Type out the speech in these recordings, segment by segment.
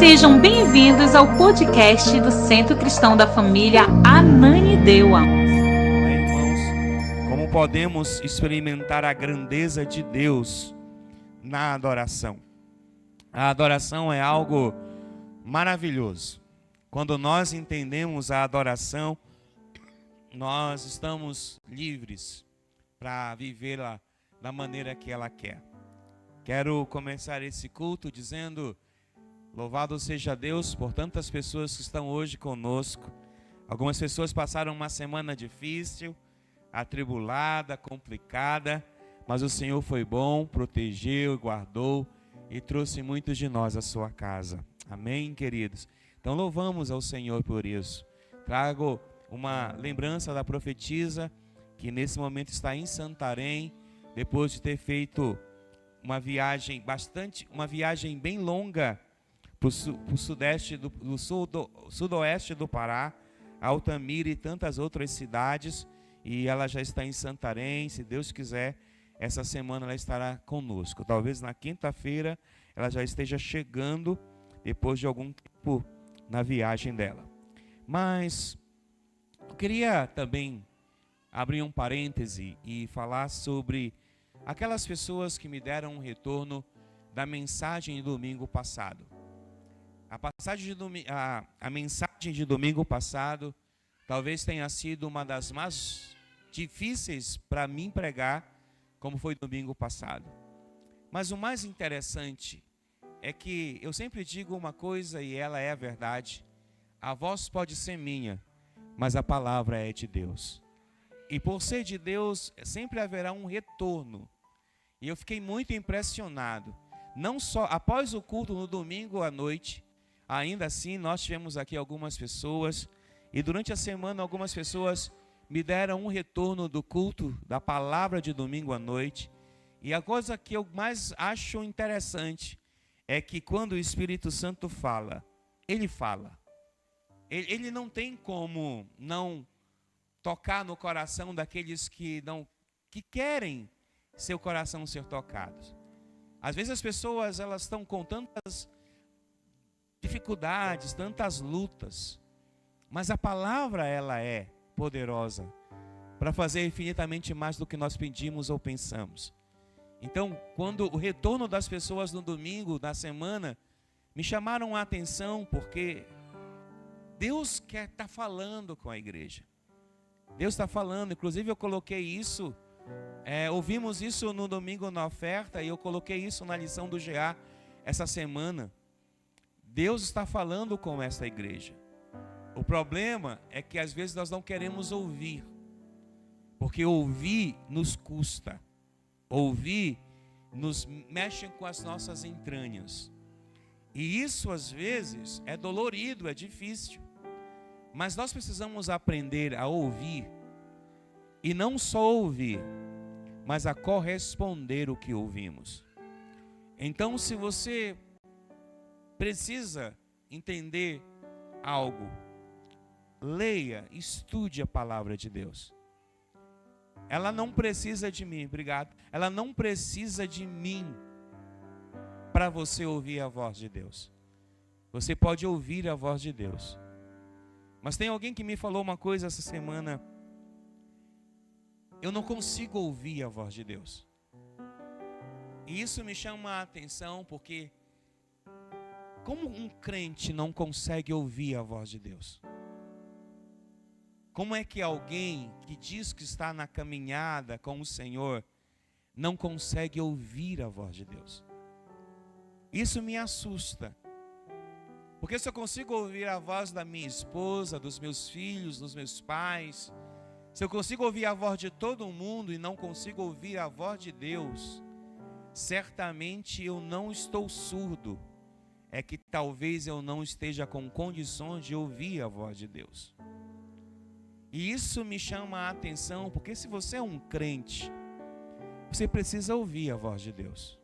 Sejam bem-vindos ao podcast do Centro Cristão da Família Ananindeua. Irmãos, como podemos experimentar a grandeza de Deus na adoração? A adoração é algo maravilhoso. Quando nós entendemos a adoração, nós estamos livres para vivê-la da maneira que ela quer. Quero começar esse culto dizendo: louvado seja Deus por tantas pessoas que estão hoje conosco. Algumas pessoas passaram uma semana difícil, atribulada, complicada, mas o Senhor foi bom, protegeu, guardou e trouxe muitos de nós à sua casa. Amém, queridos? Então louvamos ao Senhor por isso. Trago uma lembrança da profetisa que nesse momento está em Santarém, depois de ter feito uma viagem bem longa para o sudoeste do Pará, Altamira e tantas outras cidades, e ela já está em Santarém. Se Deus quiser, essa semana ela estará conosco. Talvez na quinta-feira ela já esteja chegando, depois de algum tempo na viagem dela. Mas eu queria também abrir um parêntese e falar sobre aquelas pessoas que me deram um retorno da mensagem de domingo passado. A mensagem de domingo passado talvez tenha sido uma das mais difíceis para mim pregar, como foi domingo passado. Mas o mais interessante é que eu sempre digo uma coisa e ela é a verdade: a voz pode ser minha, mas a palavra é de Deus. E por ser de Deus, sempre haverá um retorno. E eu fiquei muito impressionado. Não só após o culto no domingo à noite, ainda assim nós tivemos aqui algumas pessoas, e durante a semana algumas pessoas me deram um retorno do culto, da palavra de domingo à noite. E a coisa que eu mais acho interessante é que quando o Espírito Santo fala, ele fala. Ele não tem como não tocar no coração daqueles que querem seu coração ser tocados. Às vezes as pessoas elas estão com tantas dificuldades, tantas lutas, mas a palavra ela é poderosa para fazer infinitamente mais do que nós pedimos ou pensamos. Então, quando o retorno das pessoas no domingo, na semana, me chamaram a atenção, porque Deus quer estar falando com a igreja. Deus está falando. Inclusive eu coloquei isso, ouvimos isso no domingo na oferta, e eu coloquei isso na lição do GA essa semana. Deus está falando com essa igreja. O problema é que às vezes nós não queremos ouvir, porque ouvir nos custa, ouvir nos mexe com as nossas entranhas, e isso às vezes é dolorido, é difícil. Mas nós precisamos aprender a ouvir, e não só ouvir, mas a corresponder o que ouvimos. Então, se você precisa entender algo, leia, estude a palavra de Deus. Ela não precisa de mim, obrigado. Ela não precisa de mim para você ouvir a voz de Deus. Você pode ouvir a voz de Deus. Mas tem alguém que me falou uma coisa essa semana: eu não consigo ouvir a voz de Deus. E isso me chama a atenção, porque como um crente não consegue ouvir a voz de Deus? Como é que alguém que diz que está na caminhada com o Senhor não consegue ouvir a voz de Deus? Isso me assusta. Porque se eu consigo ouvir a voz da minha esposa, dos meus filhos, dos meus pais, se eu consigo ouvir a voz de todo mundo e não consigo ouvir a voz de Deus, certamente eu não estou surdo. É que talvez eu não esteja com condições de ouvir a voz de Deus. E isso me chama a atenção, porque se você é um crente, você precisa ouvir a voz de Deus.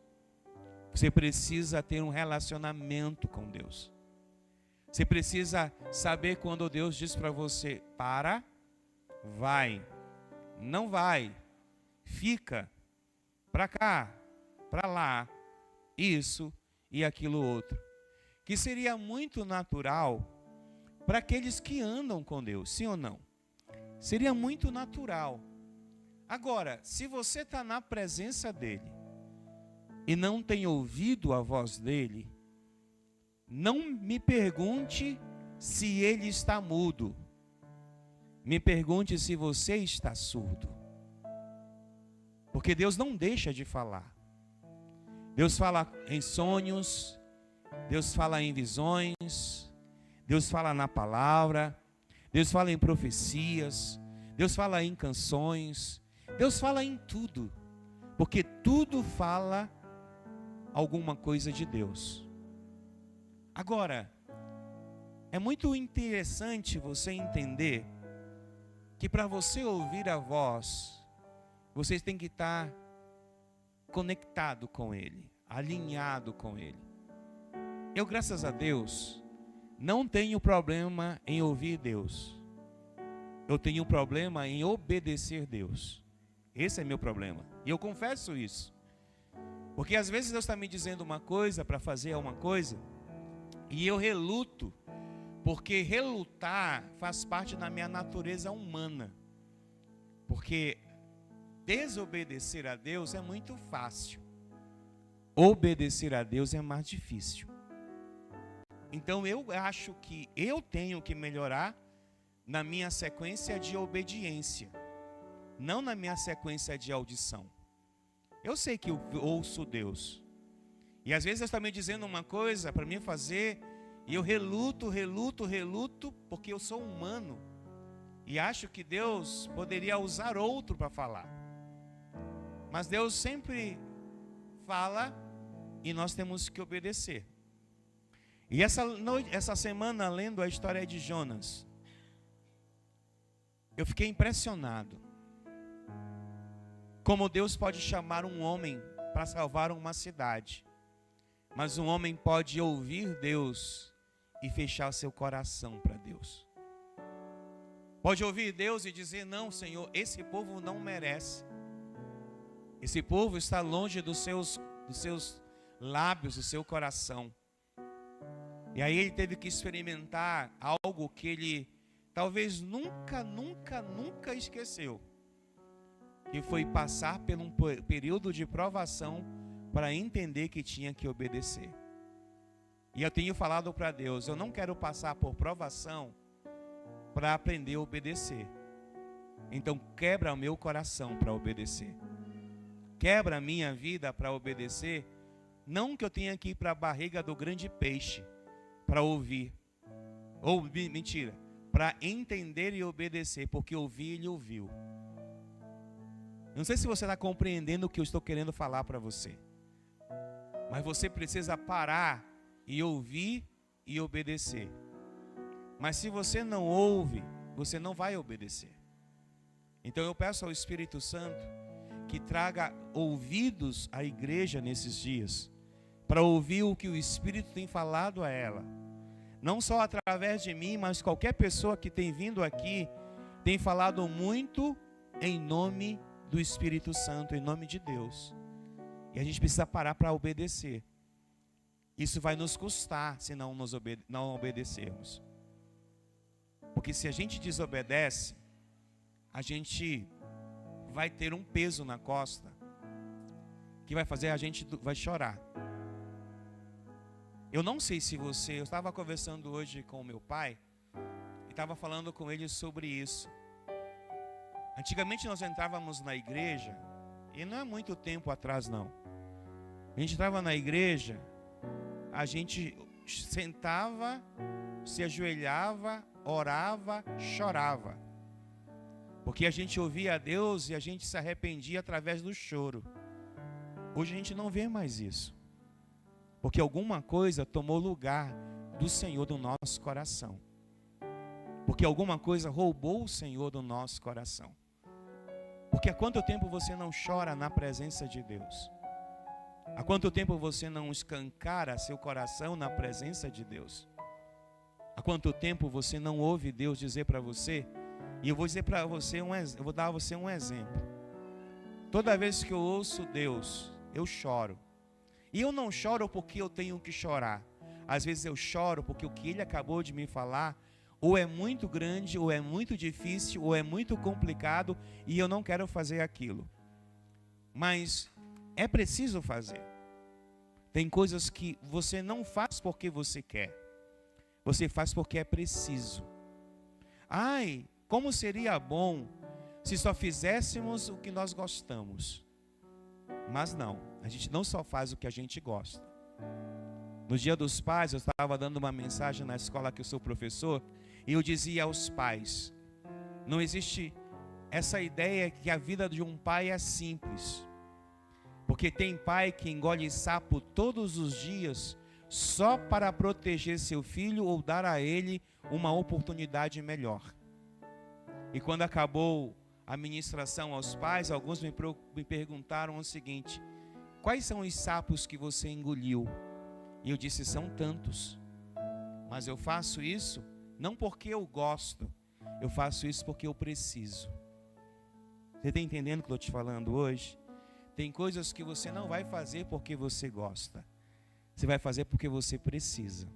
Você precisa ter um relacionamento com Deus. Você precisa saber quando Deus diz para você: para, vai, não vai, fica, para cá, para lá, isso e aquilo outro. que seria muito natural para aqueles que andam com Deus, sim ou não? Seria muito natural. Agora, se você está na presença dele e não tem ouvido a voz dele, não me pergunte se ele está mudo. Me pergunte se você está surdo. Porque Deus não deixa de falar. Deus fala em sonhos, Deus fala em visões, Deus fala na palavra, Deus fala em profecias, Deus fala em canções, Deus fala em tudo. Porque tudo fala alguma coisa de Deus. Agora, é muito interessante você entender que para você ouvir a voz, você tem que estar conectado com Ele, alinhado com Ele. Eu, graças a Deus, não tenho problema em ouvir Deus. Eu tenho problema em obedecer Deus. Esse é meu problema. E eu confesso isso. Porque às vezes Deus está me dizendo uma coisa para fazer uma coisa, e eu reluto, porque relutar faz parte da minha natureza humana. Porque desobedecer a Deus é muito fácil. Obedecer a Deus é mais difícil. Então eu acho que eu tenho que melhorar na minha sequência de obediência, não na minha sequência de audição. Eu sei que eu ouço Deus. E às vezes Deus está me dizendo uma coisa para mim fazer, e eu reluto, porque eu sou humano. E acho que Deus poderia usar outro para falar. Mas Deus sempre fala e nós temos que obedecer. E essa semana, lendo a história de Jonas, eu fiquei impressionado. Como Deus pode chamar um homem para salvar uma cidade, mas um homem pode ouvir Deus e fechar seu coração para Deus. Pode ouvir Deus e dizer: não, Senhor, esse povo não merece. Esse povo está longe dos seus lábios, do seu coração. E aí ele teve que experimentar algo que ele talvez nunca esqueceu. Que foi passar por um período de provação para entender que tinha que obedecer. E eu tenho falado para Deus: eu não quero passar por provação para aprender a obedecer. Então quebra o meu coração para obedecer. Quebra a minha vida para obedecer. Não que eu tenha que ir para a barriga do grande peixe para ouvir. Ou mentira, para entender e obedecer, porque ouvir ele ouviu. Não sei se você está compreendendo o que eu estou querendo falar para você. Mas você precisa parar e ouvir e obedecer. Mas se você não ouve, você não vai obedecer. Então eu peço ao Espírito Santo que traga ouvidos à igreja nesses dias, para ouvir o que o Espírito tem falado a ela. Não só através de mim, mas qualquer pessoa que tem vindo aqui, tem falado muito em nome do Espírito Santo, em nome de Deus. E a gente precisa parar para obedecer. Isso vai nos custar se não obedecermos. Porque se a gente desobedece, a gente vai ter um peso na costa que vai fazer a gente vai chorar. Eu não sei se você... Eu estava conversando hoje com o meu pai e estava falando com ele sobre isso. Antigamente nós entrávamos na igreja, e não é muito tempo atrás não. A gente entrava na igreja, a gente sentava, se ajoelhava, orava, chorava. Porque a gente ouvia a Deus e a gente se arrependia através do choro. Hoje a gente não vê mais isso. Porque alguma coisa tomou lugar do Senhor do nosso coração. Porque alguma coisa roubou o Senhor do nosso coração. Porque há quanto tempo você não chora na presença de Deus? Há quanto tempo você não escancara seu coração na presença de Deus? Há quanto tempo você não ouve Deus dizer para você? E eu vou dizer para você eu vou dar a você um exemplo. Toda vez que eu ouço Deus, eu choro. E eu não choro porque eu tenho que chorar, às vezes eu choro porque o que ele acabou de me falar ou é muito grande, ou é muito difícil, ou é muito complicado e eu não quero fazer aquilo. Mas é preciso fazer. Tem coisas que você não faz porque você quer. Você faz porque é preciso. Ai, como seria bom se só fizéssemos o que nós gostamos. Mas não, a gente não só faz o que a gente gosta. No Dia dos Pais, eu estava dando uma mensagem na escola que eu sou professor, e eu dizia aos pais, não existe essa ideia que a vida de um pai é simples. Porque tem pai que engole sapo todos os dias só para proteger seu filho ou dar a ele uma oportunidade melhor. E quando acabou a ministração aos pais, alguns me perguntaram o seguinte: quais são os sapos que você engoliu? E eu disse, são tantos. Mas eu faço isso não porque eu gosto, eu faço isso porque eu preciso. Você está entendendo o que eu estou te falando hoje? Tem coisas que você não vai fazer porque você gosta. Você vai fazer porque você precisa.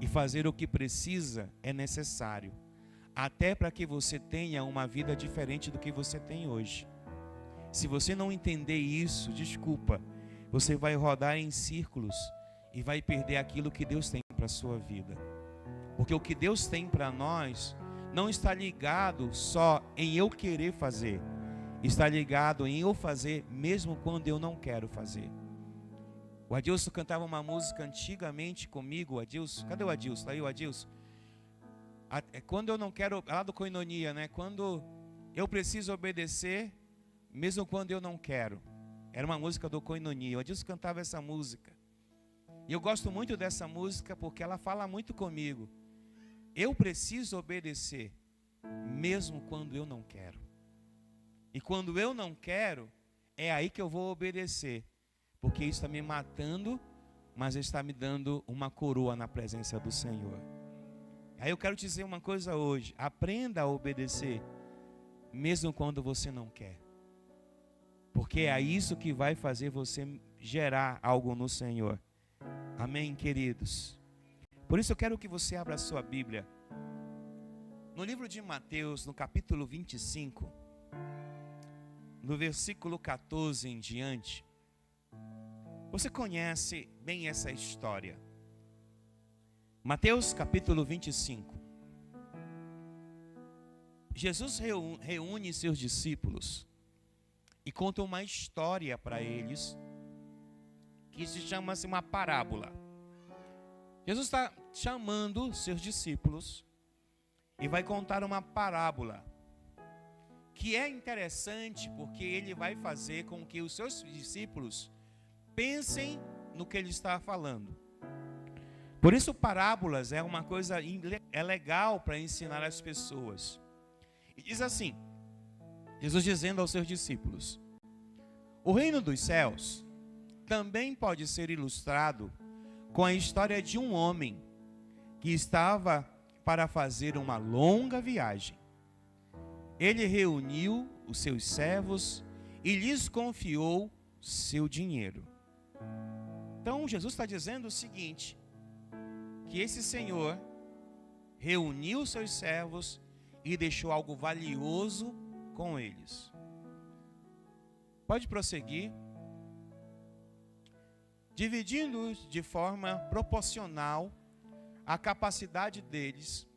E fazer o que precisa é necessário. Até para que você tenha uma vida diferente do que você tem hoje. Se você não entender isso, desculpa, você vai rodar em círculos e vai perder aquilo que Deus tem para a sua vida. Porque o que Deus tem para nós não está ligado só em eu querer fazer. Está ligado em eu fazer mesmo quando eu não quero fazer. O Adilson cantava uma música antigamente comigo. O Adilson, cadê o Adilson? Está aí o Adilson? Quando eu não quero, lá do Koinonia, né? Quando eu preciso obedecer, mesmo quando eu não quero. Era uma música do Koinonia. O Adilson cantava essa música. E eu gosto muito dessa música porque ela fala muito comigo. Eu preciso obedecer, mesmo quando eu não quero. E quando eu não quero, é aí que eu vou obedecer. Porque isso está me matando, mas está me dando uma coroa na presença do Senhor. Aí eu quero te dizer uma coisa hoje. Aprenda a obedecer, mesmo quando você não quer. Porque é isso que vai fazer você gerar algo no Senhor. Amém, queridos? Por isso eu quero que você abra a sua Bíblia. No livro de Mateus, no capítulo 25, no versículo 14 em diante. Você conhece bem essa história. Mateus capítulo 25. Jesus reúne seus discípulos e conta uma história para eles que se chama uma parábola. Jesus está chamando seus discípulos e vai contar uma parábola que é interessante porque ele vai fazer com que os seus discípulos pensem no que ele está falando. Por isso parábolas é uma coisa legal para ensinar as pessoas. E diz assim, Jesus dizendo aos seus discípulos: o reino dos céus também pode ser ilustrado com a história de um homem que estava para fazer uma longa viagem. Ele reuniu os seus servos e lhes confiou seu dinheiro. Então Jesus está dizendo o seguinte, que esse Senhor reuniu os seus servos e deixou algo valioso com eles. Pode prosseguir. Dividindo-os de forma proporcional à capacidade deles,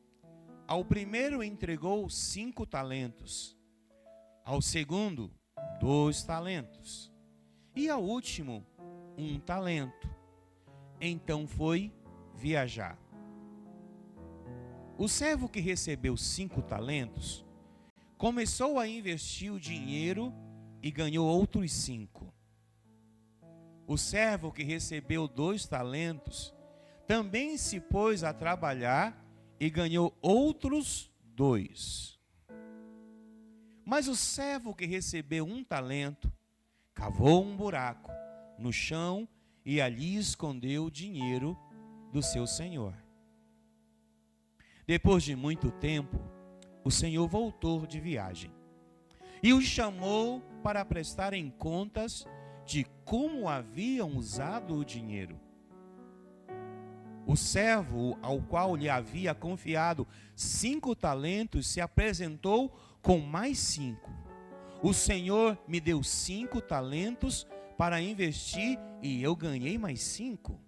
ao primeiro entregou 5 talentos, ao segundo 2 talentos e ao último 1 talento. Então foi viajar. O servo que recebeu 5 talentos começou a investir o dinheiro e ganhou outros 5. O servo que recebeu 2 talentos também se pôs a trabalhar e ganhou outros 2. Mas o servo que recebeu 1 talento cavou um buraco no chão e ali escondeu o dinheiro do seu senhor. Depois de muito tempo, o senhor voltou de viagem e os chamou para prestarem contas de como haviam usado o dinheiro. O servo ao qual lhe havia confiado 5 talentos se apresentou com mais 5. O Senhor me deu 5 talentos para investir e eu ganhei mais 5.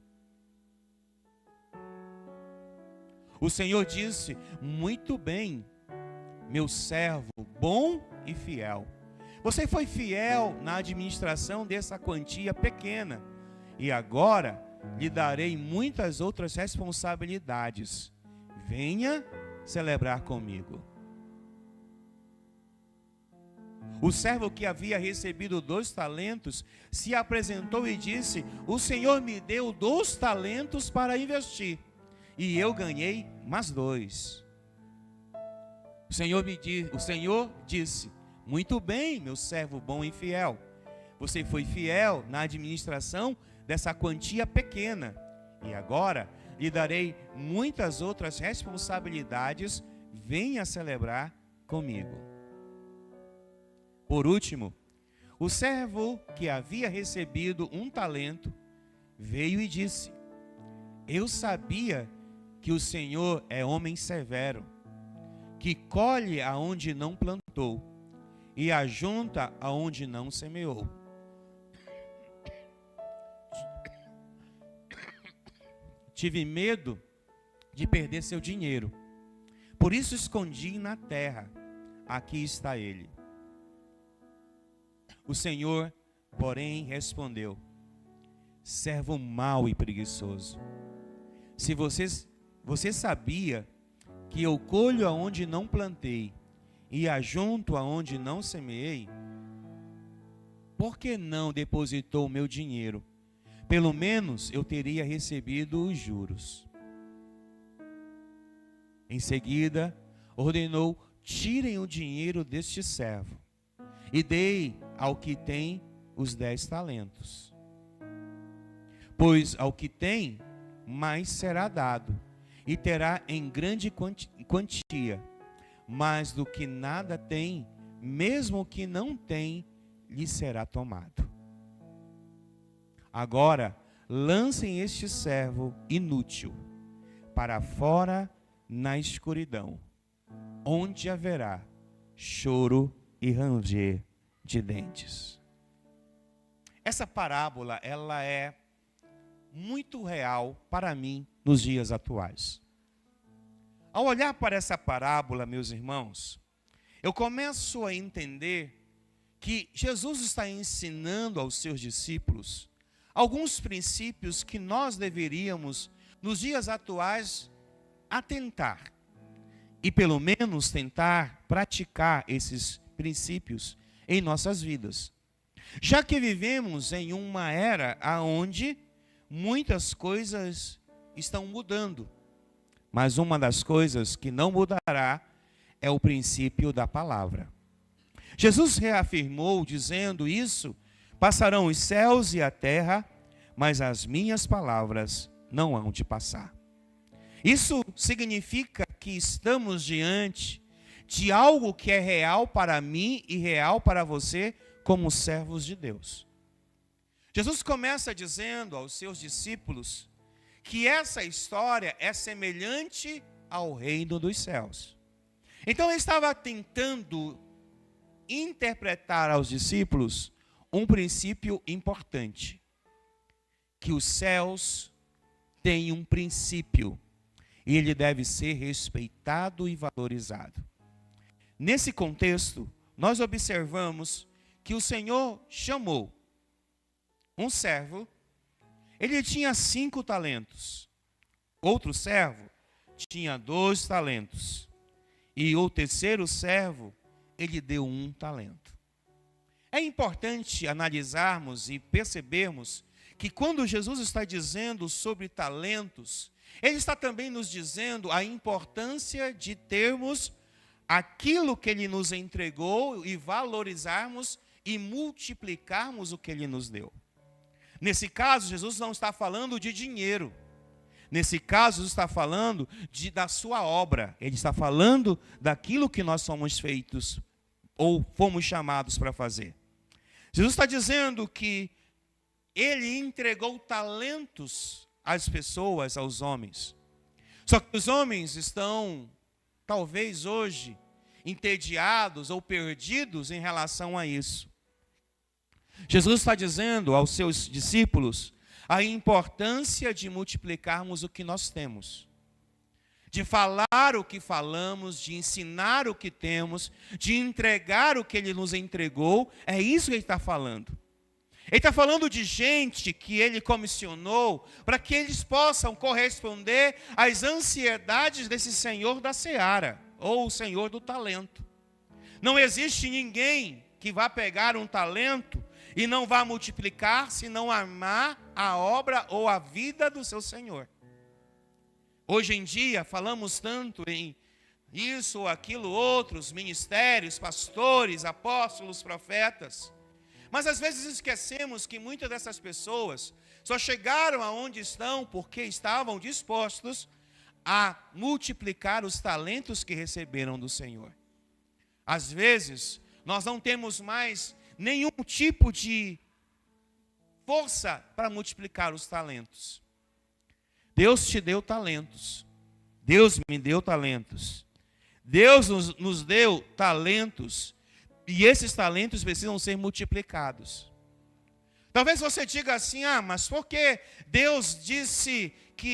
O Senhor disse: muito bem, meu servo bom e fiel. Você foi fiel na administração dessa quantia pequena, e agora lhe darei muitas outras responsabilidades. Venha celebrar comigo. O servo que havia recebido 2 talentos se apresentou e disse: o Senhor me deu 2 talentos para investir, e eu ganhei mais 2. O Senhor disse: muito bem, meu servo bom e fiel. Você foi fiel na administração dessa quantia pequena, e agora lhe darei muitas outras responsabilidades. Venha celebrar comigo. Por último, o servo que havia recebido 1 talento veio e disse: eu sabia que o Senhor é homem severo, que colhe aonde não plantou e ajunta aonde não semeou. Tive medo de perder seu dinheiro, por isso escondi na terra. Aqui está ele. O Senhor, porém, respondeu: servo mau e preguiçoso, se você sabia que eu colho aonde não plantei e ajunto aonde não semeei, por que não depositou o meu dinheiro? Pelo menos eu teria recebido os juros. Em seguida, ordenou: tirem o dinheiro deste servo e dei ao que tem os 10 talentos. Pois ao que tem, mais será dado, e terá em grande quantia. Mas do que nada tem, mesmo o que não tem, lhe será tomado. Agora, lancem este servo inútil para fora na escuridão, onde haverá choro e ranger de dentes. Essa parábola, ela é muito real para mim nos dias atuais. Ao olhar para essa parábola, meus irmãos, eu começo a entender que Jesus está ensinando aos seus discípulos alguns princípios que nós deveríamos, nos dias atuais, atentar. E pelo menos tentar praticar esses princípios em nossas vidas. Já que vivemos em uma era onde muitas coisas estão mudando. Mas uma das coisas que não mudará é o princípio da palavra. Jesus reafirmou dizendo isso: passarão os céus e a terra, mas as minhas palavras não hão de passar. Isso significa que estamos diante de algo que é real para mim e real para você como servos de Deus. Jesus começa dizendo aos seus discípulos que essa história é semelhante ao reino dos céus. Então ele estava tentando interpretar aos discípulos um princípio importante, que os céus têm um princípio e ele deve ser respeitado e valorizado. Nesse contexto, nós observamos que o Senhor chamou um servo. Ele tinha 5 talentos. Outro servo tinha 2 talentos. E o terceiro servo, ele deu 1 talento. É importante analisarmos e percebermos que quando Jesus está dizendo sobre talentos, ele está também nos dizendo a importância de termos aquilo que ele nos entregou e valorizarmos e multiplicarmos o que ele nos deu. Nesse caso, Jesus não está falando de dinheiro. Nesse caso, Jesus está falando da sua obra. Ele está falando daquilo que nós somos feitos ou fomos chamados para fazer. Jesus está dizendo que ele entregou talentos às pessoas, aos homens. Só que os homens estão, talvez hoje, entediados ou perdidos em relação a isso. Jesus está dizendo aos seus discípulos a importância de multiplicarmos o que nós temos, de falar o que falamos, de ensinar o que temos, de entregar o que Ele nos entregou. É isso que Ele está falando. Ele está falando de gente que Ele comissionou para que eles possam corresponder às ansiedades desse Senhor da seara, ou o Senhor do talento. Não existe ninguém que vá pegar um talento e não vá multiplicar se não amar a obra ou a vida do seu Senhor. Hoje em dia falamos tanto em isso ou aquilo, outros ministérios, pastores, apóstolos, profetas. Mas às vezes esquecemos que muitas dessas pessoas só chegaram aonde estão porque estavam dispostos a multiplicar os talentos que receberam do Senhor. Às vezes, nós não temos mais nenhum tipo de força para multiplicar os talentos. Deus te deu talentos. Deus me deu talentos. Deus nos deu talentos. E esses talentos precisam ser multiplicados. Talvez você diga assim: mas por que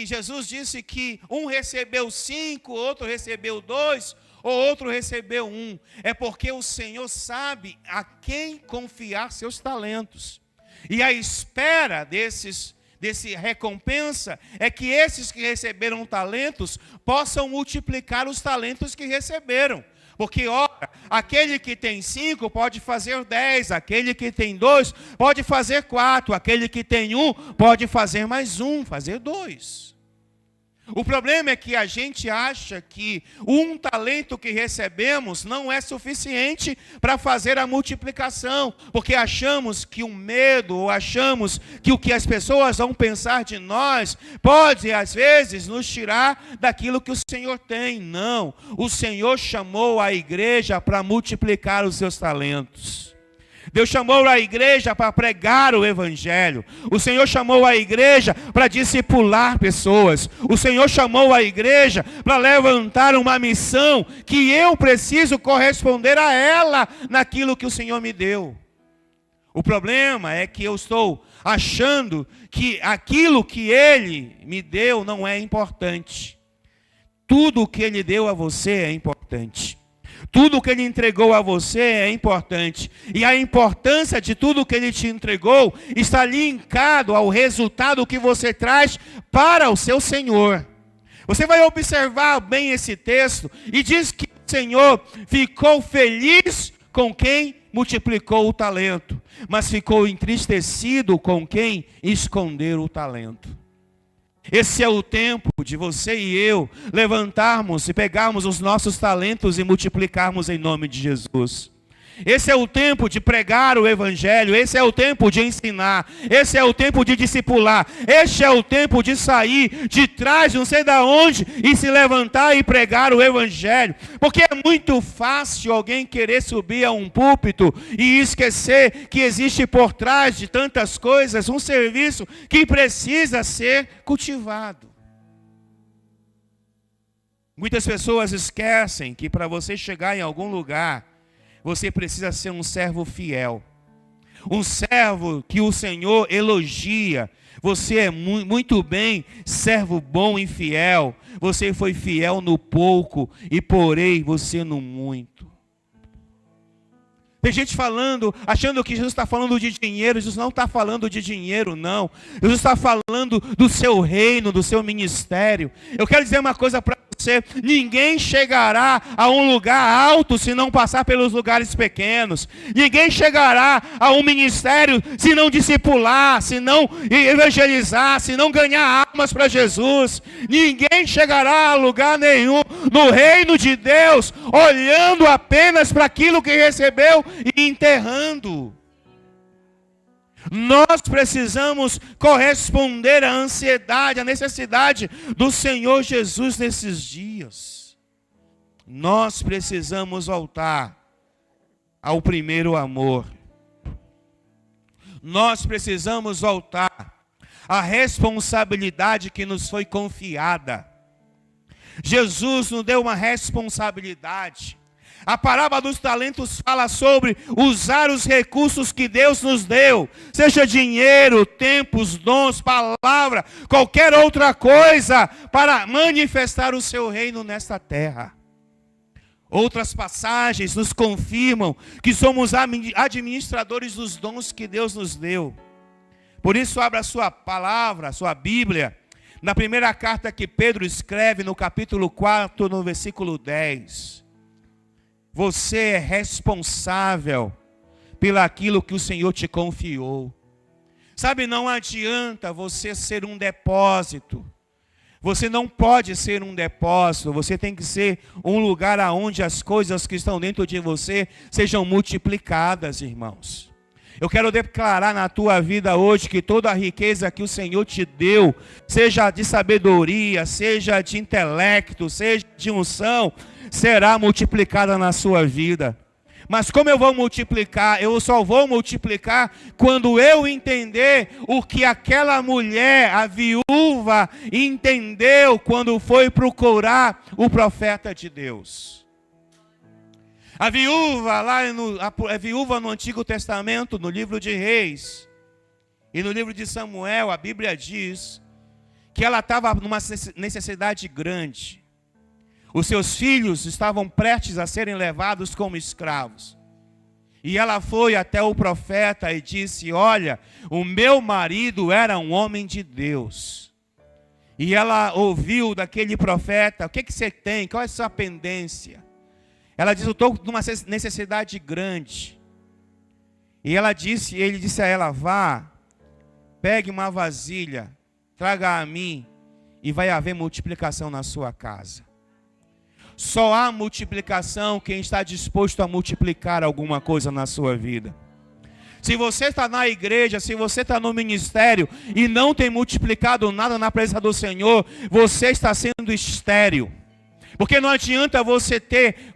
Jesus disse que um recebeu 5, outro recebeu 2, ou outro recebeu 1? É porque o Senhor sabe a quem confiar seus talentos. E a espera desse recompensa é que esses que receberam talentos possam multiplicar os talentos que receberam. Porque, ora, aquele que tem 5 pode fazer 10, aquele que tem 2 pode fazer 4, aquele que tem 1 pode fazer mais 1, fazer 2. O problema é que a gente acha que um talento que recebemos não é suficiente para fazer a multiplicação, porque achamos que o medo, ou achamos que o que as pessoas vão pensar de nós, pode, às vezes, nos tirar daquilo que o Senhor tem. Não, o Senhor chamou a igreja para multiplicar os seus talentos. Deus chamou a igreja para pregar o Evangelho. O Senhor chamou a igreja para discipular pessoas. O Senhor chamou a igreja para levantar uma missão que eu preciso corresponder a ela naquilo que o Senhor me deu. O problema é que eu estou achando que aquilo que Ele me deu não é importante. Tudo o que Ele deu a você é importante. Tudo o que Ele entregou a você é importante. E a importância de tudo o que Ele te entregou está linkado ao resultado que você traz para o seu Senhor. Você vai observar bem esse texto e diz que o Senhor ficou feliz com quem multiplicou o talento, mas ficou entristecido com quem escondeu o talento. Esse é o tempo de você e eu levantarmos e pegarmos os nossos talentos e multiplicarmos em nome de Jesus. Esse é o tempo de pregar o Evangelho, esse é o tempo de ensinar, esse é o tempo de discipular, este é o tempo de sair de trás, não sei de onde, e se levantar e pregar o Evangelho. Porque é muito fácil alguém querer subir a um púlpito e esquecer que existe por trás de tantas coisas um serviço que precisa ser cultivado. Muitas pessoas esquecem que para você chegar em algum lugar, você precisa ser um servo fiel. Um servo que o Senhor elogia. Você é muito bem, servo bom e fiel. Você foi fiel no pouco e porei você no muito. Tem gente falando, achando que Jesus está falando de dinheiro. Jesus não está falando de dinheiro, não. Jesus está falando do seu reino, do seu ministério. Eu quero dizer uma coisa para você: ninguém chegará a um lugar alto se não passar pelos lugares pequenos. Ninguém chegará a um ministério se não discipular, se não evangelizar, se não ganhar almas para Jesus. Ninguém chegará a lugar nenhum no reino de Deus olhando apenas para aquilo que recebeu e enterrando. Nós precisamos corresponder à ansiedade, à necessidade do Senhor Jesus nesses dias. Nós precisamos voltar ao primeiro amor. Nós precisamos voltar a responsabilidade que nos foi confiada. Jesus nos deu uma responsabilidade. A parábola dos talentos fala sobre usar os recursos que Deus nos deu, seja dinheiro, tempos, dons, palavra, qualquer outra coisa, para manifestar o seu reino nesta terra. Outras passagens nos confirmam que somos administradores dos dons que Deus nos deu. Por isso, abra a sua palavra, a sua Bíblia, na primeira carta que Pedro escreve, no capítulo 4, no versículo 10. Você é responsável pelaquilo que o Senhor te confiou. Sabe, não adianta você ser um depósito. Você não pode ser um depósito. Você tem que ser um lugar onde as coisas que estão dentro de você sejam multiplicadas, irmãos. Eu quero declarar na tua vida hoje que toda a riqueza que o Senhor te deu, seja de sabedoria, seja de intelecto, seja de unção, será multiplicada na sua vida. Mas como eu vou multiplicar? Eu só vou multiplicar quando eu entender o que aquela mulher, a viúva, entendeu quando foi procurar o profeta de Deus. A viúva no Antigo Testamento, no livro de Reis e no livro de Samuel, a Bíblia diz que ela estava numa necessidade grande. Os seus filhos estavam prestes a serem levados como escravos. E ela foi até o profeta e disse: olha, o meu marido era um homem de Deus. E ela ouviu daquele profeta: o que você tem? Qual é a sua pendência? Ela disse: eu estou numa necessidade grande. E ele disse a ela: vá, pegue uma vasilha, traga a mim, e vai haver multiplicação na sua casa. Só há multiplicação quem está disposto a multiplicar alguma coisa na sua vida. Se você está na igreja, se você está no ministério e não tem multiplicado nada na presença do Senhor, você está sendo estéril. Porque não adianta você ter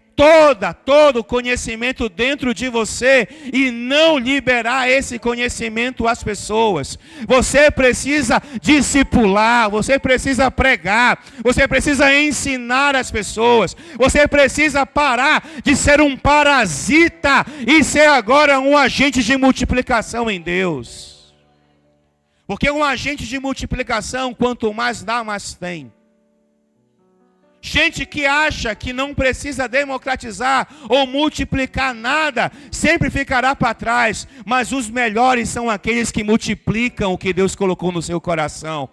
todo conhecimento dentro de você e não liberar esse conhecimento às pessoas. Você precisa discipular, você precisa pregar, você precisa ensinar as pessoas, você precisa parar de ser um parasita e ser agora um agente de multiplicação em Deus. Porque um agente de multiplicação, quanto mais dá, mais tem. Gente que acha que não precisa democratizar ou multiplicar nada, sempre ficará para trás. Mas os melhores são aqueles que multiplicam o que Deus colocou no seu coração.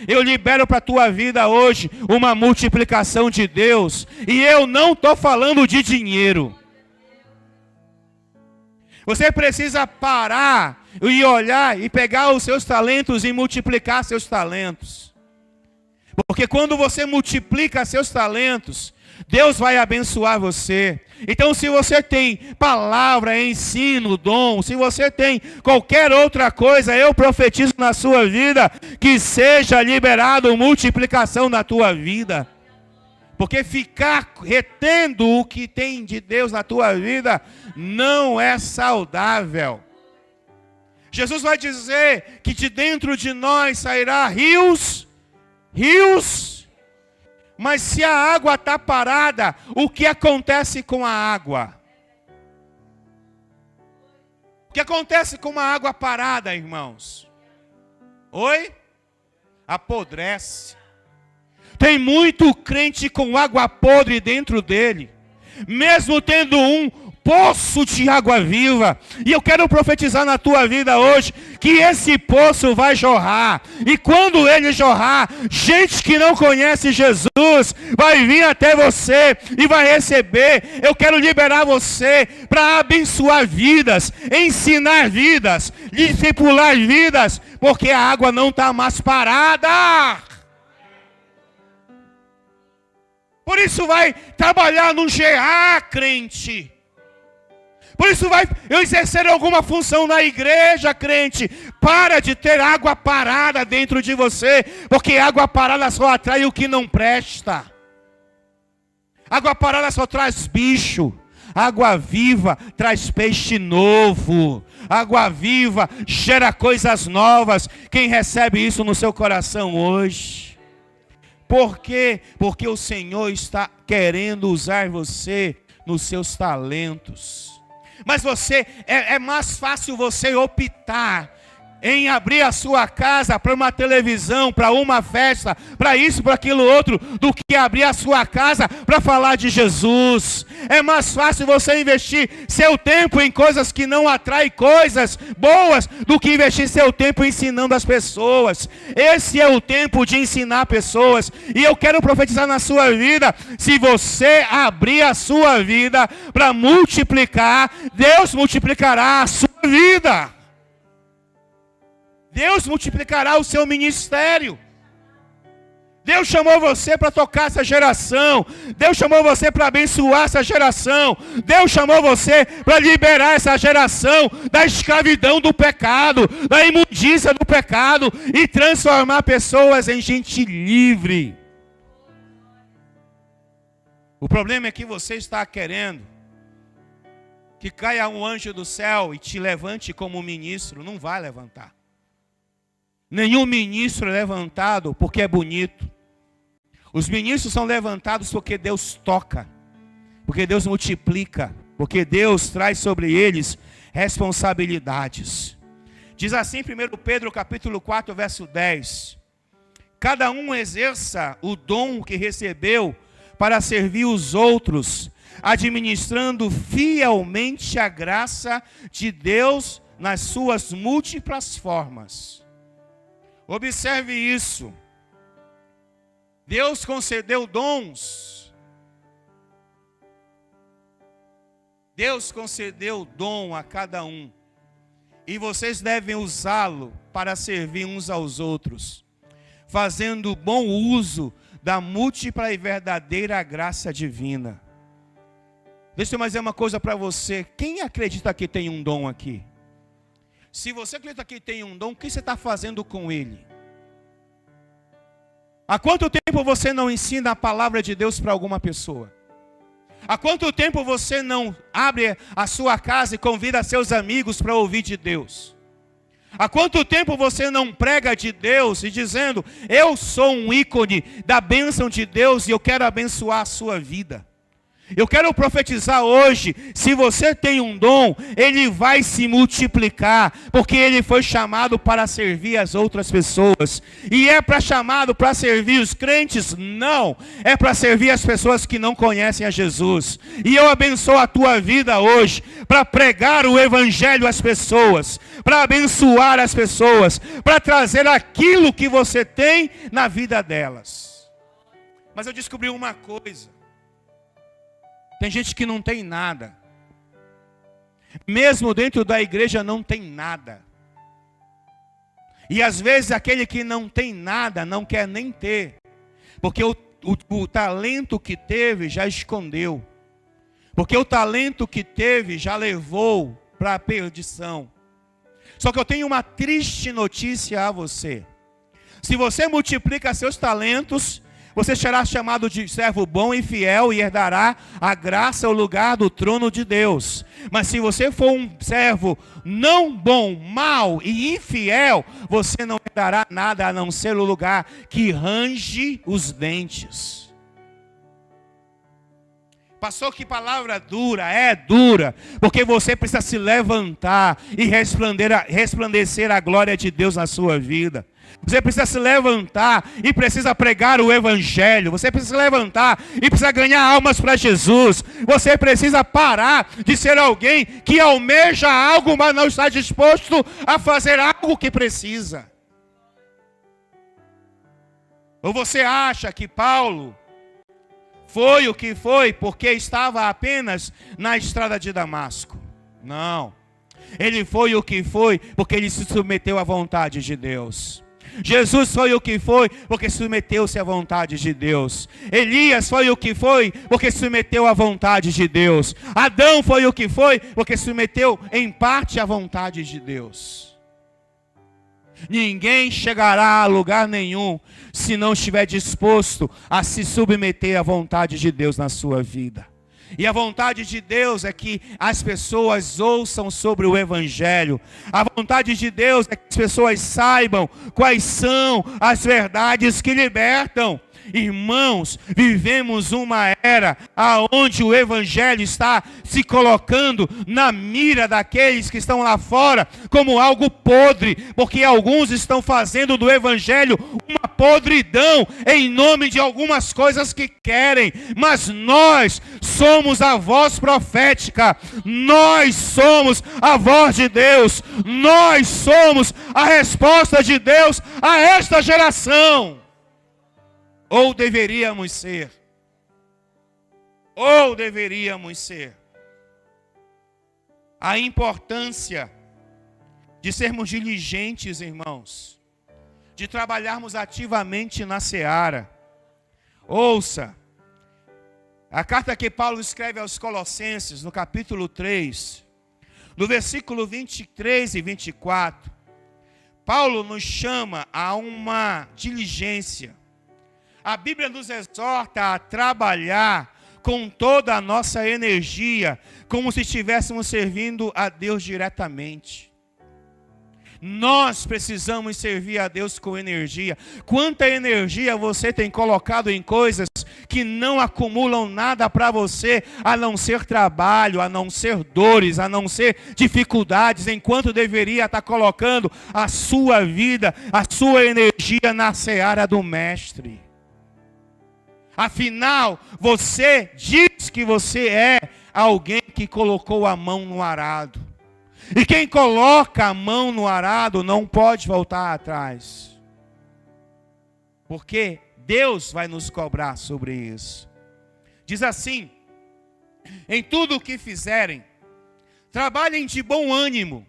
Eu libero para a tua vida hoje uma multiplicação de Deus. E eu não estou falando de dinheiro. Você precisa parar e olhar e pegar os seus talentos e multiplicar seus talentos. Porque quando você multiplica seus talentos, Deus vai abençoar você. Então, se você tem palavra, ensino, dom, se você tem qualquer outra coisa, eu profetizo na sua vida que seja liberado multiplicação na tua vida. Porque ficar retendo o que tem de Deus na tua vida não é saudável. Jesus vai dizer que de dentro de nós sairá rios, mas se a água está parada, o que acontece com a água? O que acontece com uma água parada, irmãos? Oi? Apodrece. Tem muito crente com água podre dentro dele, mesmo tendo um poço de água viva. E eu quero profetizar na tua vida hoje que esse poço vai jorrar. E quando ele jorrar, gente que não conhece Jesus vai vir até você e vai receber. Eu quero liberar você para abençoar vidas, ensinar vidas, discipular vidas, porque a água não está mais parada. Por isso vai trabalhar no GA, crente. Por isso vai exercer alguma função na igreja, crente. Para de ter água parada dentro de você, porque água parada só atrai o que não presta. Água parada só traz bicho. Água viva traz peixe novo. água viva, gera coisas novas. Quem recebe isso no seu coração hoje? Por quê? Porque o Senhor está querendo usar você nos seus talentos. Mas é mais fácil você optar em abrir a sua casa para uma televisão, para uma festa, para isso, para aquilo outro, do que abrir a sua casa para falar de Jesus. É mais fácil você investir seu tempo em coisas que não atraem coisas boas, do que investir seu tempo ensinando as pessoas. Esse é o tempo de ensinar pessoas. E eu quero profetizar na sua vida, se você abrir a sua vida para multiplicar, Deus multiplicará a sua vida. Deus multiplicará o seu ministério. Deus chamou você para tocar essa geração. Deus chamou você para abençoar essa geração. Deus chamou você para liberar essa geração da escravidão do pecado, da imundícia do pecado e transformar pessoas em gente livre. O problema é que você está querendo que caia um anjo do céu e te levante como ministro. Não vai levantar. Nenhum ministro é levantado porque é bonito. Os ministros são levantados porque Deus toca, porque Deus multiplica, porque Deus traz sobre eles responsabilidades. Diz assim 1 Pedro capítulo 4, verso 10. Cada um exerça o dom que recebeu para servir os outros, administrando fielmente a graça de Deus nas suas múltiplas formas. Observe isso. Deus concedeu dons. Deus concedeu dom a cada um. E vocês devem usá-lo para servir uns aos outros, fazendo bom uso da múltipla e verdadeira graça divina. Deixa eu mais dizer uma coisa para você. Quem acredita que tem um dom aqui? Se você acredita que tem um dom, o que você está fazendo com ele? Há quanto tempo você não ensina a palavra de Deus para alguma pessoa? Há quanto tempo você não abre a sua casa e convida seus amigos para ouvir de Deus? Há quanto tempo você não prega de Deus e dizendo, eu sou um ícone da bênção de Deus e eu quero abençoar a sua vida? Eu quero profetizar hoje, se você tem um dom, ele vai se multiplicar, porque ele foi chamado para servir as outras pessoas. E é chamado para servir os crentes? Não, é para servir as pessoas que não conhecem a Jesus. E eu abençoo a tua vida hoje, para pregar o evangelho às pessoas, para abençoar as pessoas, para trazer aquilo que você tem na vida delas. Mas eu descobri uma coisa. Tem gente que não tem nada. Mesmo dentro da igreja não tem nada. E às vezes aquele que não tem nada não quer nem ter. Porque o talento que teve já escondeu. Porque o talento que teve já levou para a perdição. Só que eu tenho uma triste notícia a você. Se você multiplica seus talentos, você será chamado de servo bom e fiel e herdará a graça, o lugar do trono de Deus. Mas se você for um servo não bom, mau e infiel, você não herdará nada a não ser o lugar que range os dentes. Pastor, que palavra dura, é dura, porque você precisa se levantar e resplandecer a glória de Deus na sua vida. Você precisa se levantar e precisa pregar o evangelho. Você precisa se levantar e precisa ganhar almas para Jesus. Você precisa parar de ser alguém que almeja algo, mas não está disposto a fazer algo que precisa. Ou você acha que Paulo foi o que foi porque estava apenas na estrada de Damasco? Não. Ele foi o que foi porque ele se submeteu à vontade de Deus. Jesus foi o que foi porque submeteu-se à vontade de Deus. Elias foi o que foi porque submeteu à vontade de Deus. Adão foi o que foi porque submeteu em parte à vontade de Deus. Ninguém chegará a lugar nenhum se não estiver disposto a se submeter à vontade de Deus na sua vida. E a vontade de Deus é que as pessoas ouçam sobre o Evangelho. A vontade de Deus é que as pessoas saibam quais são as verdades que libertam. Irmãos, vivemos uma era onde o Evangelho está se colocando na mira daqueles que estão lá fora como algo podre, porque alguns estão fazendo do Evangelho uma podridão em nome de algumas coisas que querem, mas nós somos a voz profética, nós somos a voz de Deus, nós somos a resposta de Deus a esta geração. Ou deveríamos ser. Ou deveríamos ser. A importância de sermos diligentes, irmãos. De trabalharmos ativamente na seara. Ouça. A carta que Paulo escreve aos Colossenses, no capítulo 3, no versículo 23 e 24. Paulo nos chama a uma diligência. A Bíblia nos exorta a trabalhar com toda a nossa energia, como se estivéssemos servindo a Deus diretamente. Nós precisamos servir a Deus com energia. Quanta energia você tem colocado em coisas que não acumulam nada para você, a não ser trabalho, a não ser dores, a não ser dificuldades, enquanto deveria estar colocando a sua vida, a sua energia na seara do Mestre. Afinal, você diz que você é alguém que colocou a mão no arado. E quem coloca a mão no arado não pode voltar atrás. Porque Deus vai nos cobrar sobre isso. Diz assim: em tudo o que fizerem, trabalhem de bom ânimo,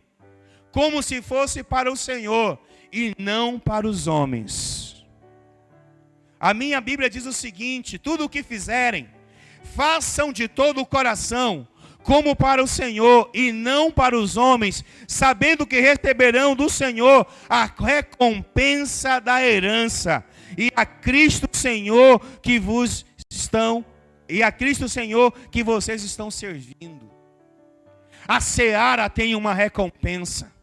como se fosse para o Senhor e não para os homens. A minha Bíblia diz o seguinte: tudo o que fizerem, façam de todo o coração, como para o Senhor e não para os homens, sabendo que receberão do Senhor a recompensa da herança, e a Cristo Senhor que vocês estão servindo. A seara tem uma recompensa.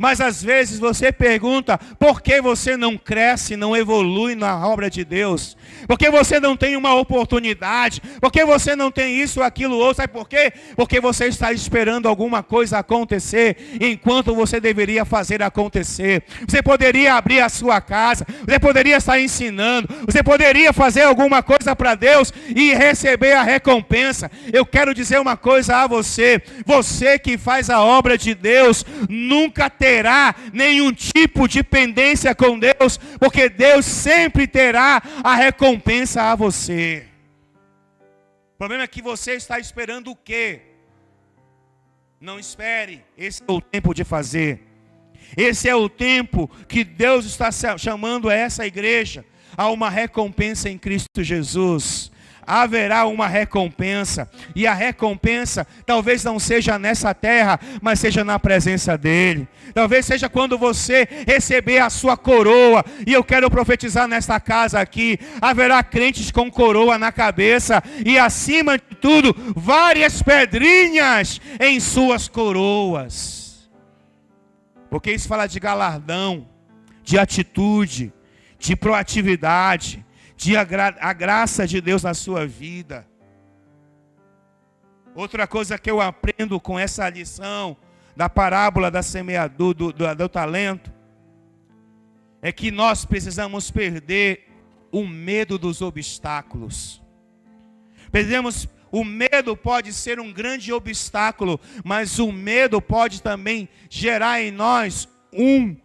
Mas às vezes você pergunta, por que você não cresce, não evolui na obra de Deus? Por que você não tem uma oportunidade? Por que você não tem isso, aquilo, outro? Sabe por quê? Porque você está esperando alguma coisa acontecer, enquanto você deveria fazer acontecer. Você poderia abrir a sua casa, você poderia estar ensinando, você poderia fazer alguma coisa para Deus e receber a recompensa. Eu quero dizer uma coisa a você: você que faz a obra de Deus, nunca terá nenhum tipo de pendência com Deus, porque Deus sempre terá a recompensa a você. O problema é que você está esperando o quê? Não espere, esse é o tempo de fazer. Esse é o tempo que Deus está chamando essa igreja a uma recompensa em Cristo Jesus. Haverá uma recompensa, e a recompensa talvez não seja nessa terra, mas seja na presença dEle. Talvez seja quando você receber a sua coroa, e eu quero profetizar nesta casa aqui: haverá crentes com coroa na cabeça, e acima de tudo, várias pedrinhas em suas coroas. Porque isso fala de galardão, de atitude, de proatividade, a graça de Deus na sua vida. Outra coisa que eu aprendo com essa lição da parábola da semeadura, do talento, é que nós precisamos perder o medo dos obstáculos. O medo pode ser um grande obstáculo, mas o medo pode também gerar em nós um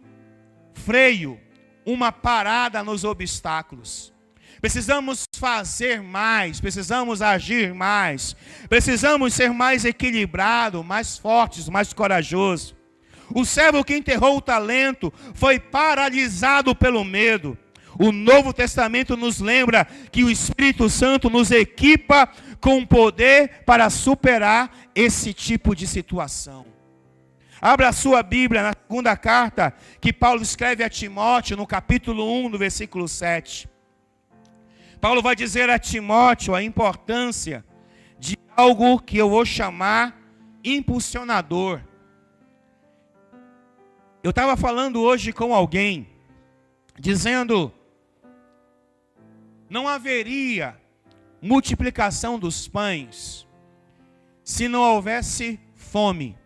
freio, uma parada nos obstáculos. Precisamos fazer mais, precisamos agir mais, precisamos ser mais equilibrados, mais fortes, mais corajosos. O servo que enterrou o talento foi paralisado pelo medo. O Novo Testamento nos lembra que o Espírito Santo nos equipa com poder para superar esse tipo de situação. Abra a sua Bíblia na segunda carta que Paulo escreve a Timóteo, no capítulo 1, no versículo 7. Paulo vai dizer a Timóteo a importância de algo que eu vou chamar impulsionador. Eu estava falando hoje com alguém, dizendo, não haveria multiplicação dos pães se não houvesse fome.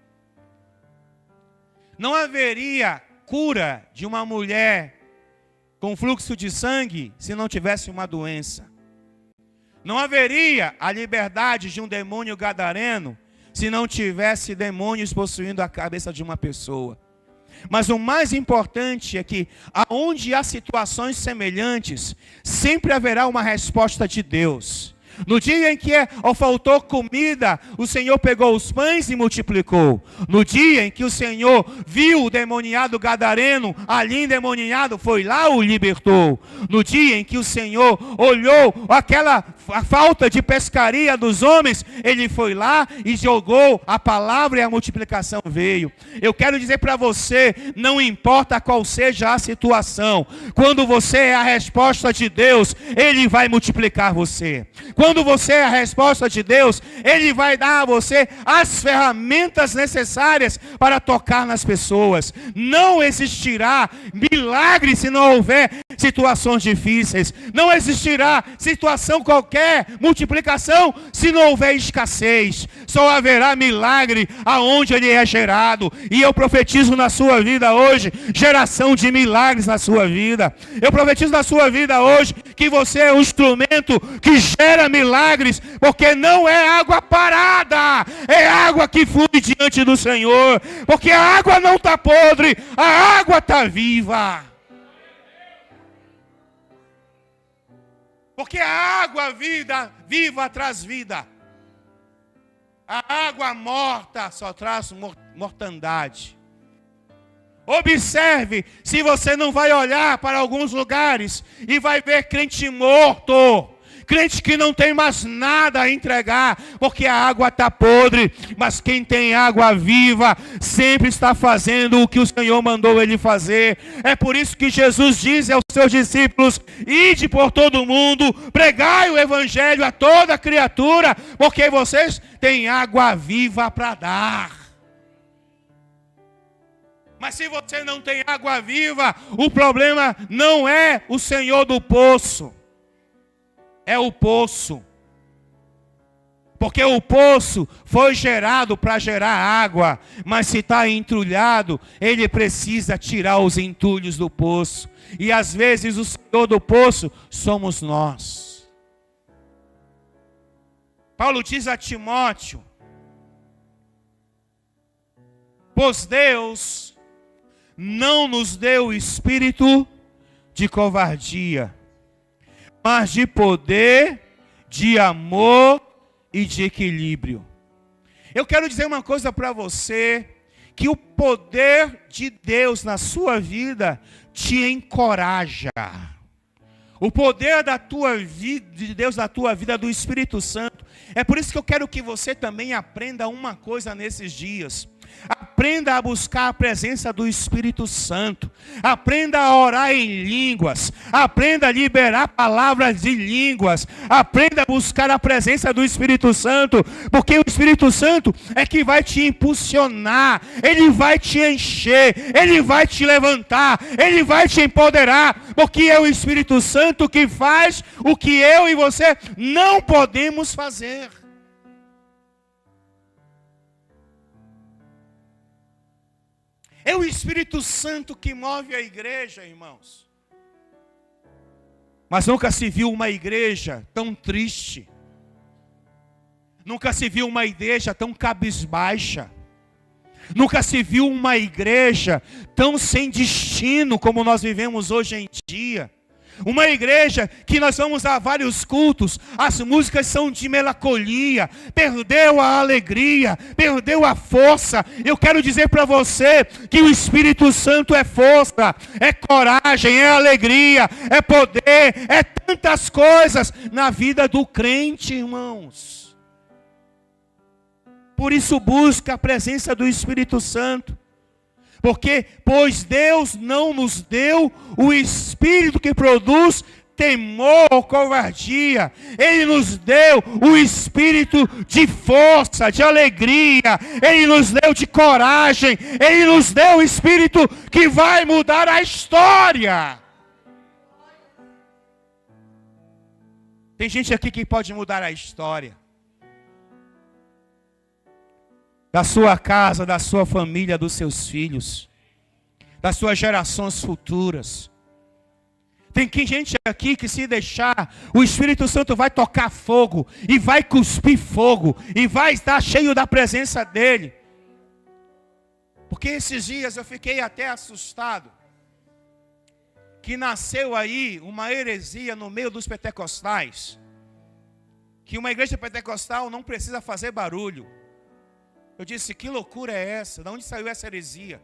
Não haveria cura de uma mulher com fluxo de sangue se não tivesse uma doença. Não haveria a liberdade de um demônio gadareno se não tivesse demônios possuindo a cabeça de uma pessoa. Mas o mais importante é que, aonde há situações semelhantes, sempre haverá uma resposta de Deus. No dia em que faltou comida, o Senhor pegou os pães e multiplicou. No dia em que o Senhor viu o demoniado gadareno, ali endemoniado, foi lá o libertou. No dia em que o Senhor olhou a falta de pescaria dos homens, Ele foi lá e jogou a palavra e a multiplicação veio. Eu quero dizer para você, não importa qual seja a situação, quando você é a resposta de Deus, Ele vai multiplicar você. Quando você é a resposta de Deus, Ele vai dar a você as ferramentas necessárias para tocar nas pessoas. Não existirá milagre se não houver situações difíceis. Não existirá situação qualquer, multiplicação, se não houver escassez. Só haverá milagre aonde ele é gerado. E eu profetizo na sua vida hoje, geração de milagres na sua vida. Eu profetizo na sua vida hoje, que você é um instrumento que gera milagres, porque não é água parada, é água que flui diante do Senhor, porque a água não está podre, a água está viva. Porque a água viva traz vida. A água morta só traz mortandade. Observe se você não vai olhar para alguns lugares e vai ver crente morto. Crente que não tem mais nada a entregar, porque a água está podre. Mas quem tem água viva, sempre está fazendo o que o Senhor mandou ele fazer. É por isso que Jesus diz aos seus discípulos: ide por todo mundo, pregai o evangelho a toda criatura, porque vocês têm água viva para dar. Mas se você não tem água viva, o problema não é o Senhor do poço. É o poço. Porque o poço foi gerado para gerar água. Mas se está entulhado, ele precisa tirar os entulhos do poço. E às vezes o Senhor do poço somos nós. Paulo diz a Timóteo: pois Deus não nos deu espírito de covardia, mas de poder, de amor e de equilíbrio. Eu quero dizer uma coisa para você, que o poder de Deus na sua vida te encoraja. O poder da tua vida, de Deus na tua vida, do Espírito Santo. É por isso que eu quero que você também aprenda uma coisa nesses dias. Aprenda a buscar a presença do Espírito Santo. Aprenda a orar em línguas. Aprenda a liberar palavras de línguas. Aprenda a buscar a presença do Espírito Santo. Porque o Espírito Santo é que vai te impulsionar. Ele vai te encher. Ele vai te levantar. Ele vai te empoderar. Porque é o Espírito Santo que faz o que eu e você não podemos fazer. É o Espírito Santo que move a igreja, irmãos. Mas nunca se viu uma igreja tão triste. Nunca se viu uma igreja tão cabisbaixa. Nunca se viu uma igreja tão sem destino como nós vivemos hoje em dia. Uma igreja que nós vamos a vários cultos, as músicas são de melancolia, perdeu a alegria, perdeu a força. Eu quero dizer para você que o Espírito Santo é força, é coragem, é alegria, é poder, é tantas coisas na vida do crente, irmãos. Por isso busca a presença do Espírito Santo. Porque, pois Deus não nos deu o Espírito que produz temor ou covardia. Ele nos deu o espírito de força, de alegria. Ele nos deu de coragem. Ele nos deu o espírito que vai mudar a história. Tem gente aqui que pode mudar a história da sua casa, da sua família, dos seus filhos, das suas gerações futuras. Tem gente aqui que, se deixar, o Espírito Santo vai tocar fogo, e vai cuspir fogo, e vai estar cheio da presença dele. Porque esses dias eu fiquei até assustado, que nasceu aí uma heresia no meio dos pentecostais, que uma igreja pentecostal não precisa fazer barulho. Eu disse, que loucura é essa? De onde saiu essa heresia?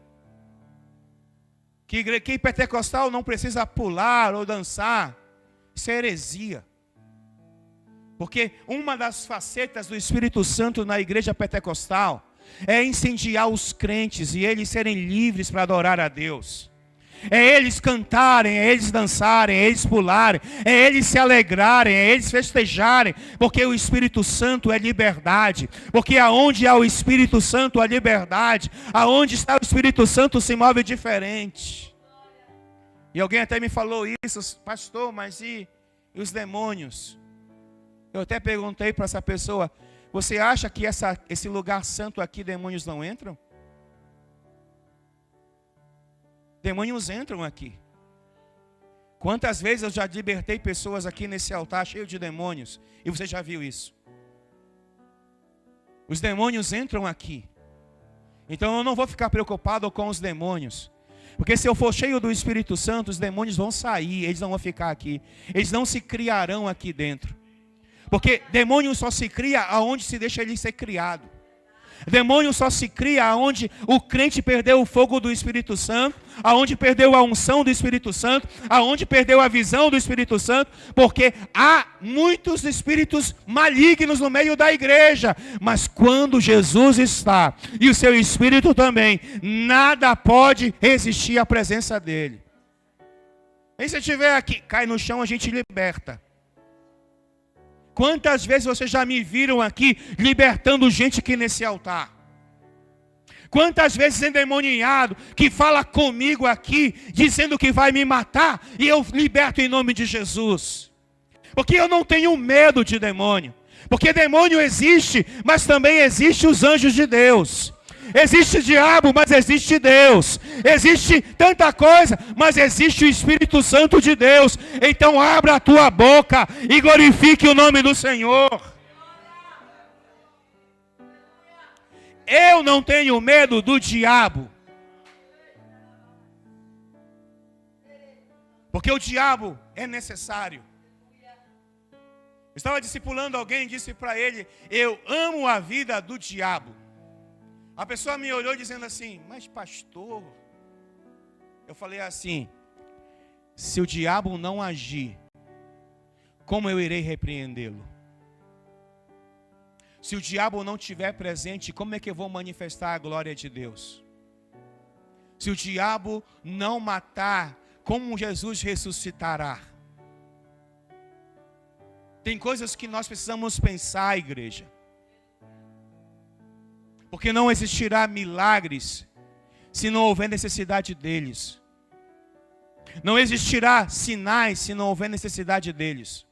Que pentecostal não precisa pular ou dançar. Isso é heresia. Porque uma das facetas do Espírito Santo na igreja pentecostal é incendiar os crentes e eles serem livres para adorar a Deus. É eles cantarem, é eles dançarem, é eles pularem, é eles se alegrarem, é eles festejarem, porque o Espírito Santo é liberdade, porque aonde há o Espírito Santo há liberdade, aonde está o Espírito Santo se move diferente. E alguém até me falou isso, pastor, mas e os demônios? Eu até perguntei para essa pessoa, você acha que esse lugar santo aqui, demônios não entram? Demônios entram aqui. Quantas vezes eu já libertei pessoas aqui nesse altar cheio de demônios, e você já viu isso? Os demônios entram aqui. Então eu não vou ficar preocupado com os demônios, porque se eu for cheio do Espírito Santo, os demônios vão sair, eles não vão ficar aqui, eles não se criarão aqui dentro. Porque demônio só se cria aonde se deixa ele ser criado. Demônio só se cria aonde o crente perdeu o fogo do Espírito Santo, aonde perdeu a unção do Espírito Santo, aonde perdeu a visão do Espírito Santo, porque há muitos espíritos malignos no meio da igreja, mas quando Jesus está, e o seu Espírito também, nada pode resistir à presença dele. E se estiver aqui, cai no chão, a gente liberta. Quantas vezes vocês já me viram aqui libertando gente aqui nesse altar? Quantas vezes endemoniado que fala comigo aqui, dizendo que vai me matar, e eu liberto em nome de Jesus. Porque eu não tenho medo de demônio. Porque demônio existe, mas também existe os anjos de Deus. Existe diabo, mas existe Deus. Existe tanta coisa, mas existe o Espírito Santo de Deus. Então abra a tua boca e glorifique o nome do Senhor. Eu não tenho medo do diabo. Porque o diabo é necessário. Eu estava discipulando alguém e disse para ele, eu amo a vida do diabo. A pessoa me olhou dizendo assim, mas pastor, eu falei assim, se o diabo não agir, como eu irei repreendê-lo? Se o diabo não estiver presente, como é que eu vou manifestar a glória de Deus? Se o diabo não matar, como Jesus ressuscitará? Tem coisas que nós precisamos pensar, igreja. Porque não existirá milagres se não houver necessidade deles. Não existirá sinais se não houver necessidade deles.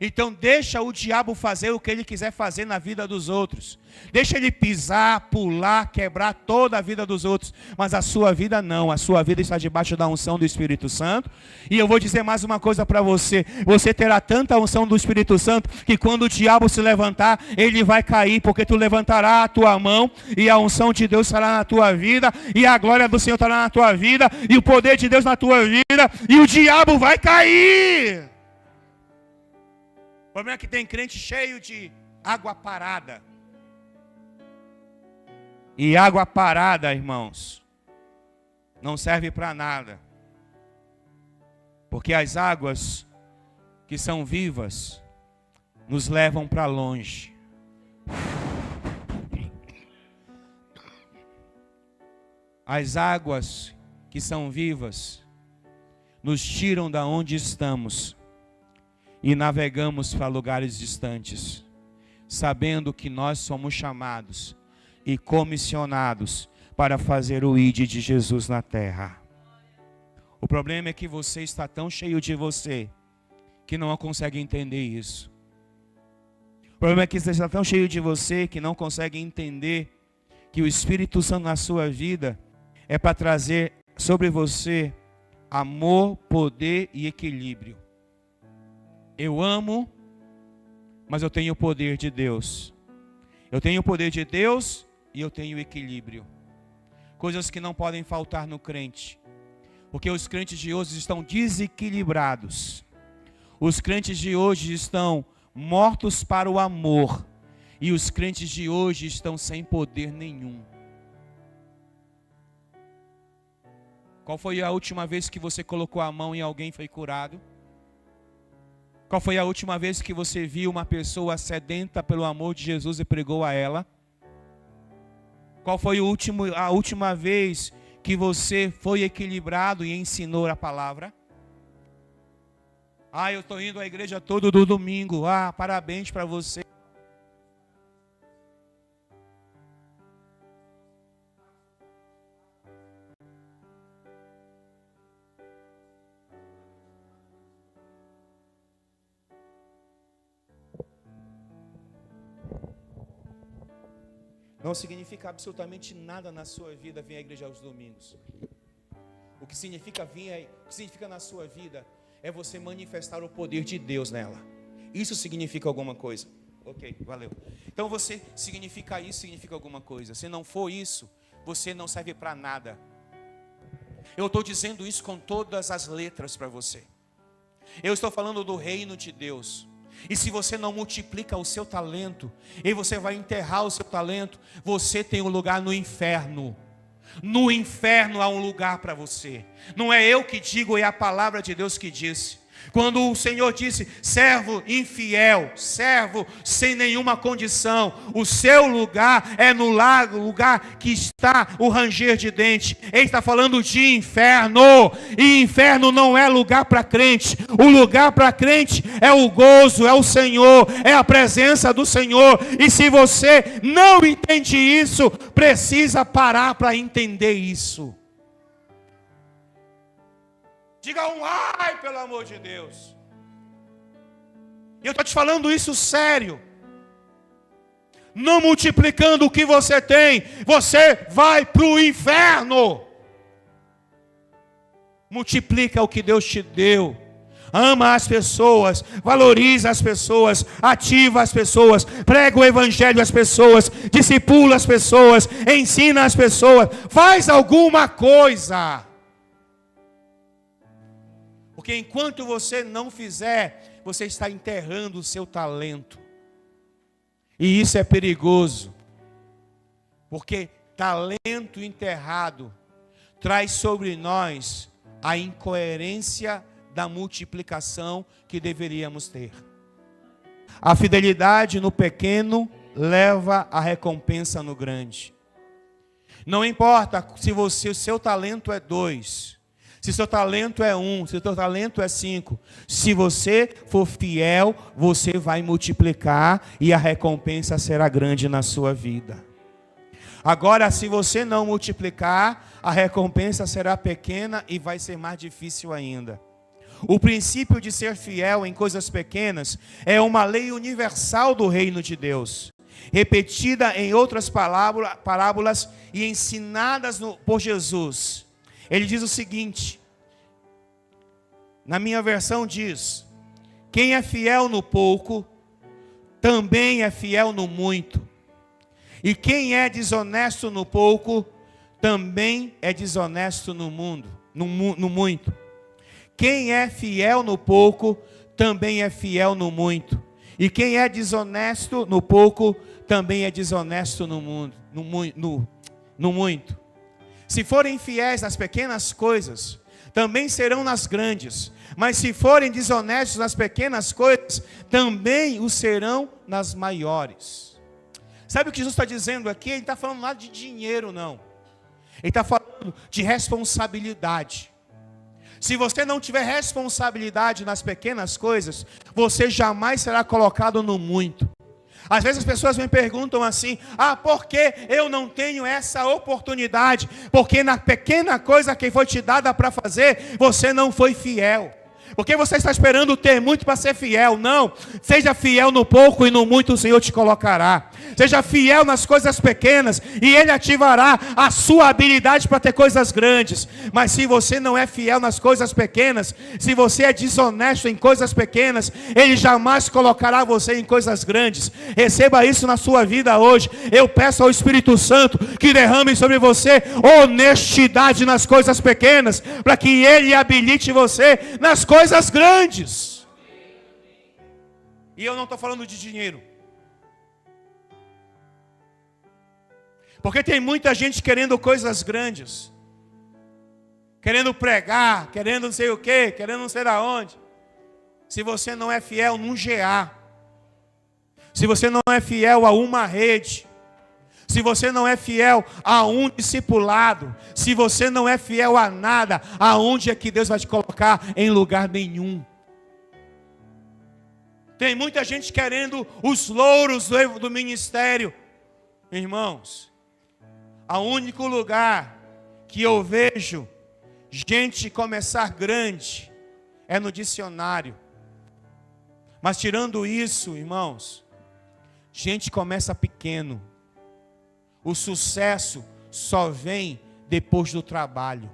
Então deixa o diabo fazer o que ele quiser fazer na vida dos outros. Deixa ele pisar, pular, quebrar toda a vida dos outros. Mas a sua vida não. A sua vida está debaixo da unção do Espírito Santo. E eu vou dizer mais uma coisa para você. Você terá tanta unção do Espírito Santo que quando o diabo se levantar, ele vai cair. Porque tu levantará a tua mão e a unção de Deus estará na tua vida. E a glória do Senhor estará na tua vida. E o poder de Deus na tua vida. E o diabo vai cair. O problema é que tem crente cheio de água parada. E água parada, irmãos, não serve para nada. Porque as águas que são vivas nos levam para longe. As águas que são vivas nos tiram da onde estamos e navegamos para lugares distantes, sabendo que nós somos chamados e comissionados para fazer o ID de Jesus na terra. O problema é que você está tão cheio de você que não consegue entender isso. O problema é que você está tão cheio de você que não consegue entender que o Espírito Santo na sua vida é para trazer sobre você amor, poder e equilíbrio. Eu amo, mas eu tenho o poder de Deus. Eu tenho o poder de Deus e eu tenho equilíbrio. Coisas que não podem faltar no crente. Porque os crentes de hoje estão desequilibrados. Os crentes de hoje estão mortos para o amor. E os crentes de hoje estão sem poder nenhum. Qual foi a última vez que você colocou a mão em alguém e foi curado? Qual foi a última vez que você viu uma pessoa sedenta pelo amor de Jesus e pregou a ela? Qual foi a última vez que você foi equilibrado e ensinou a palavra? Eu estou indo à igreja todo domingo. Parabéns para você. Não significa absolutamente nada na sua vida vir à igreja aos domingos. O que significa na sua vida é você manifestar o poder de Deus nela. Isso significa alguma coisa. Ok, valeu. Então você significa alguma coisa. Se não for isso, você não serve para nada. Eu estou dizendo isso com todas as letras para você. Eu estou falando do reino de Deus. E se você não multiplica o seu talento, e você vai enterrar o seu talento, você tem um lugar no inferno. No inferno há um lugar para você. Não é eu que digo, é a palavra de Deus que disse. Quando o Senhor disse, servo infiel, servo sem nenhuma condição, o seu lugar é no lugar que está o ranger de dente. Ele está falando de inferno, e inferno não é lugar para crente. O lugar para crente é o gozo, é o Senhor, é a presença do Senhor. E se você não entende isso, precisa parar para entender isso. Diga um ai, pelo amor de Deus. Eu estou te falando isso sério. Não multiplicando o que você tem, você vai para o inferno. Multiplica o que Deus te deu. Ama as pessoas, valoriza as pessoas, ativa as pessoas, prega o evangelho às pessoas, discipula as pessoas, ensina as pessoas, faz alguma coisa. Porque enquanto você não fizer, você está enterrando o seu talento. E isso é perigoso. Porque talento enterrado traz sobre nós a incoerência da multiplicação que deveríamos ter. A fidelidade no pequeno leva a recompensa no grande. Não importa se o seu talento é 2. Se seu talento é 1, se seu talento é 5, se você for fiel, você vai multiplicar e a recompensa será grande na sua vida. Agora, se você não multiplicar, a recompensa será pequena e vai ser mais difícil ainda. O princípio de ser fiel em coisas pequenas é uma lei universal do reino de Deus, repetida em outras parábolas e ensinadas por Jesus. Ele diz o seguinte, na minha versão diz, quem é fiel no pouco, também é fiel no muito. E quem é desonesto no pouco, também é desonesto no muito. Quem é fiel no pouco, também é fiel no muito. E quem é desonesto no pouco, também é desonesto no muito. Se forem fiéis nas pequenas coisas, também serão nas grandes. Mas se forem desonestos nas pequenas coisas, também o serão nas maiores. Sabe o que Jesus está dizendo aqui? Ele não está falando nada de dinheiro, não. Ele está falando de responsabilidade. Se você não tiver responsabilidade nas pequenas coisas, você jamais será colocado no muito. Às vezes as pessoas me perguntam assim: por que eu não tenho essa oportunidade? Porque na pequena coisa que foi te dada para fazer, você não foi fiel. Porque você está esperando ter muito para ser fiel. Não, seja fiel no pouco e no muito o Senhor te colocará. Seja fiel nas coisas pequenas e Ele ativará a sua habilidade para ter coisas grandes. Mas se você não é fiel nas coisas pequenas, se você é desonesto em coisas pequenas, Ele jamais colocará você em coisas grandes. Receba isso na sua vida hoje. Eu peço ao Espírito Santo que derrame sobre você honestidade nas coisas pequenas, para que Ele habilite você nas coisas grandes. E eu não estou falando de dinheiro. Porque tem muita gente querendo coisas grandes. Querendo pregar, querendo não sei o quê, querendo não sei aonde. Se você não é fiel num GA, se você não é fiel a uma rede, se você não é fiel a um discipulado, se você não é fiel a nada, aonde é que Deus vai te colocar? Em lugar nenhum. Tem muita gente querendo os louros do ministério. Irmãos, o único lugar que eu vejo gente começar grande é no dicionário. Mas tirando isso, irmãos, gente começa pequeno. O sucesso só vem depois do trabalho.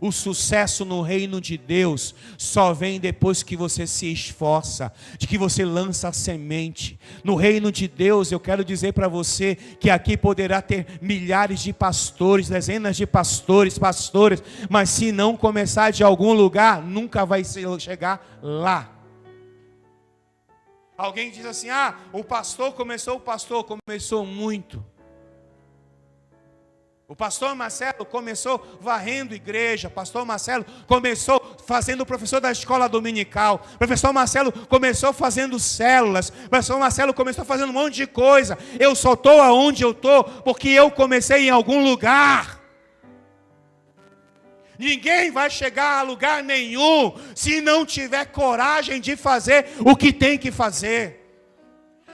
O sucesso no reino de Deus só vem depois que você se esforça, de que você lança a semente. No reino de Deus, eu quero dizer para você que aqui poderá ter milhares de pastores, dezenas de pastores, mas se não começar de algum lugar, nunca vai chegar lá. Alguém diz assim: o pastor começou muito. O pastor Marcelo começou varrendo igreja. Pastor Marcelo começou fazendo professor da escola dominical. Professor Marcelo começou fazendo células. Professor Marcelo começou fazendo um monte de coisa. Eu só estou aonde eu estou porque eu comecei em algum lugar. Ninguém vai chegar a lugar nenhum se não tiver coragem de fazer o que tem que fazer.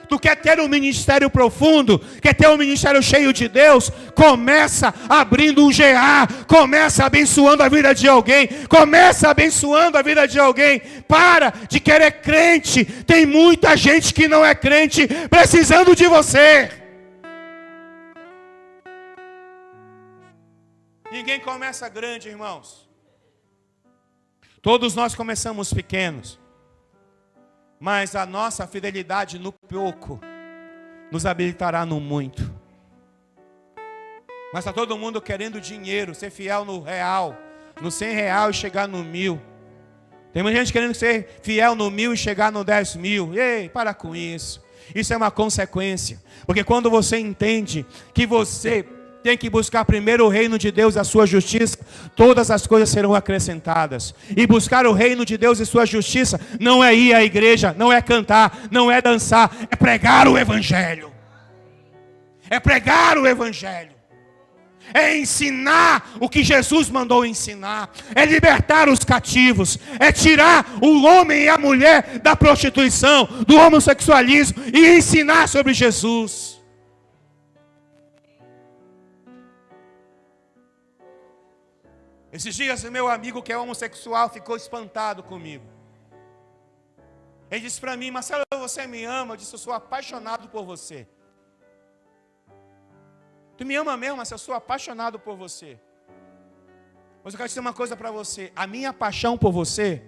Tu quer ter um ministério profundo, quer ter um ministério cheio de Deus? Começa abrindo um GA, começa abençoando a vida de alguém, Para de querer crente, tem muita gente que não é crente, precisando de você. Ninguém começa grande, irmãos. Todos nós começamos pequenos. Mas a nossa fidelidade no pouco nos habilitará no muito. Mas está todo mundo querendo dinheiro, ser fiel no real, no 100 real e chegar no 1000. Tem muita gente querendo ser fiel no 1000 e chegar no 10.000. Ei, para com isso. Isso é uma consequência. Porque quando você entende que você tem que buscar primeiro o reino de Deus e a sua justiça, todas as coisas serão acrescentadas. E buscar o reino de Deus e sua justiça não é ir à igreja, não é cantar, não é dançar, é pregar o evangelho. É pregar o evangelho. É ensinar o que Jesus mandou ensinar. É libertar os cativos. É tirar o homem e a mulher da prostituição, do homossexualismo e ensinar sobre Jesus. Esses dias, meu amigo que é homossexual ficou espantado comigo. Ele disse para mim: Marcelo, você me ama? Eu disse: eu sou apaixonado por você. Tu me ama mesmo, Marcelo? Eu sou apaixonado por você. Mas eu quero dizer uma coisa para você: a minha paixão por você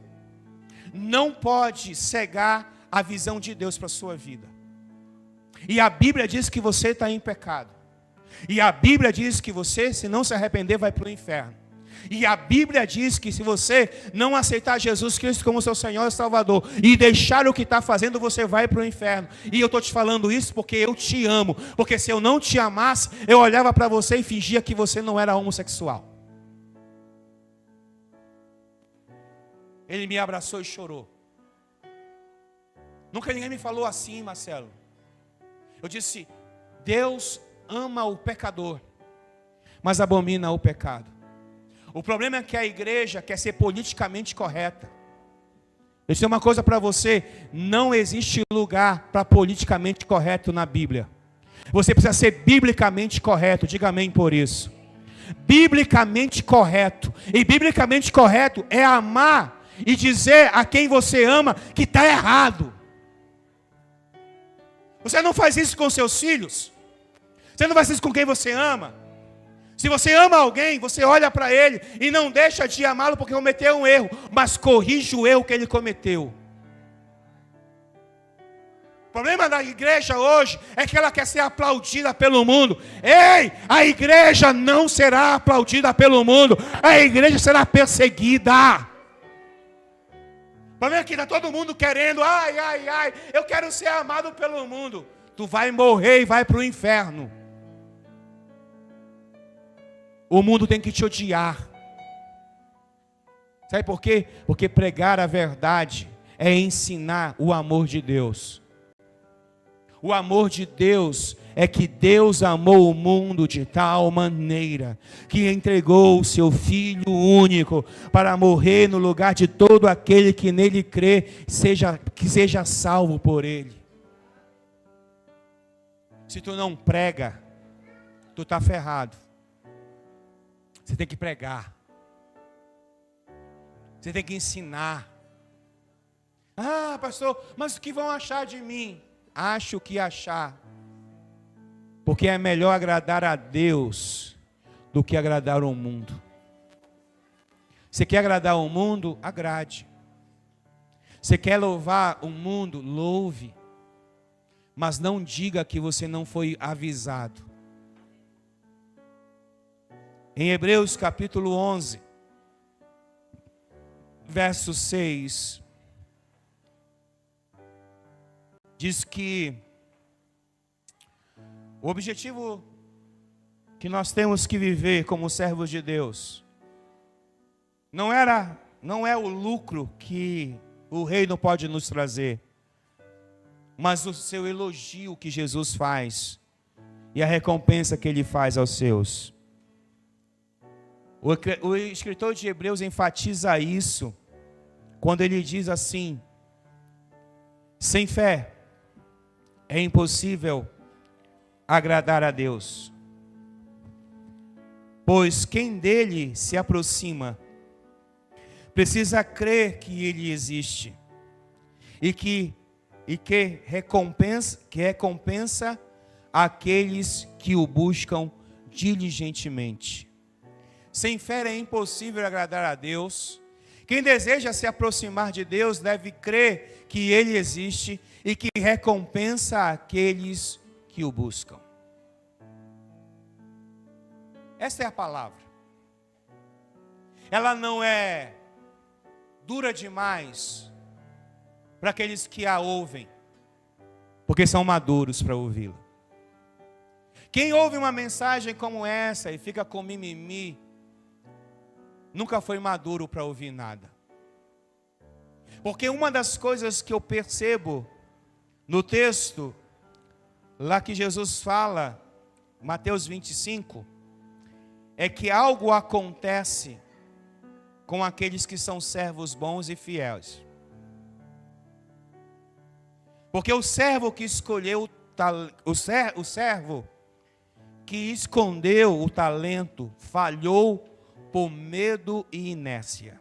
não pode cegar a visão de Deus para a sua vida. E a Bíblia diz que você está em pecado. E a Bíblia diz que você, se não se arrepender, vai para o inferno. E a Bíblia diz que se você não aceitar Jesus Cristo como seu Senhor e Salvador e deixar o que está fazendo, você vai para o inferno. E eu estou te falando isso porque eu te amo. Porque se eu não te amasse, eu olhava para você e fingia que você não era homossexual. Ele me abraçou e chorou. Nunca ninguém me falou assim, Marcelo. Eu disse: Deus ama o pecador, mas abomina o pecado. O problema é que a igreja quer ser politicamente correta. Deixa eu dizer uma coisa para você, não existe lugar para politicamente correto na Bíblia. Você precisa ser biblicamente correto, diga amém por isso. Biblicamente correto. E biblicamente correto é amar e dizer a quem você ama que está errado. Você não faz isso com seus filhos. Você não faz isso com quem você ama. Se você ama alguém, você olha para ele e não deixa de amá-lo porque cometeu um erro, mas corrige o erro que ele cometeu. O problema da igreja hoje é que ela quer ser aplaudida pelo mundo. Ei, a igreja não será aplaudida pelo mundo. A igreja será perseguida. O problema é que está todo mundo querendo, eu quero ser amado pelo mundo. Tu vai morrer e vai para o inferno. O mundo tem que te odiar. Sabe por quê? Porque pregar a verdade é ensinar o amor de Deus. O amor de Deus é que Deus amou o mundo de tal maneira que entregou o seu Filho único para morrer no lugar de todo aquele que nele crê, que seja salvo por ele. Se tu não prega, tu está ferrado. Você tem que pregar. Você tem que ensinar. Ah, pastor, mas o que vão achar de mim? Acho o que achar. Porque é melhor agradar a Deus do que agradar o mundo. Você quer agradar o mundo? Agrade. Você quer louvar o mundo? Louve. Mas não diga que você não foi avisado. Em Hebreus capítulo 11, verso 6, diz que o objetivo que nós temos que viver como servos de Deus não é o lucro que o reino pode nos trazer, mas o seu elogio que Jesus faz e a recompensa que ele faz aos seus. O escritor de Hebreus enfatiza isso quando ele diz assim: sem fé é impossível agradar a Deus, pois quem dele se aproxima precisa crer que ele existe e que recompensa aqueles que o buscam diligentemente. Sem fé é impossível agradar a Deus. Quem deseja se aproximar de Deus deve crer que ele existe e que recompensa aqueles que o buscam. Essa é a palavra. Ela não é dura demais para aqueles que a ouvem, porque são maduros para ouvi-la. Quem ouve uma mensagem como essa e fica com mimimi, nunca foi maduro para ouvir nada. Porque uma das coisas que eu percebo no texto, lá que Jesus fala, Mateus 25, é que algo acontece com aqueles que são servos bons e fiéis. Porque o servo que escolheu, o servo que escondeu o talento, falhou por medo e inércia,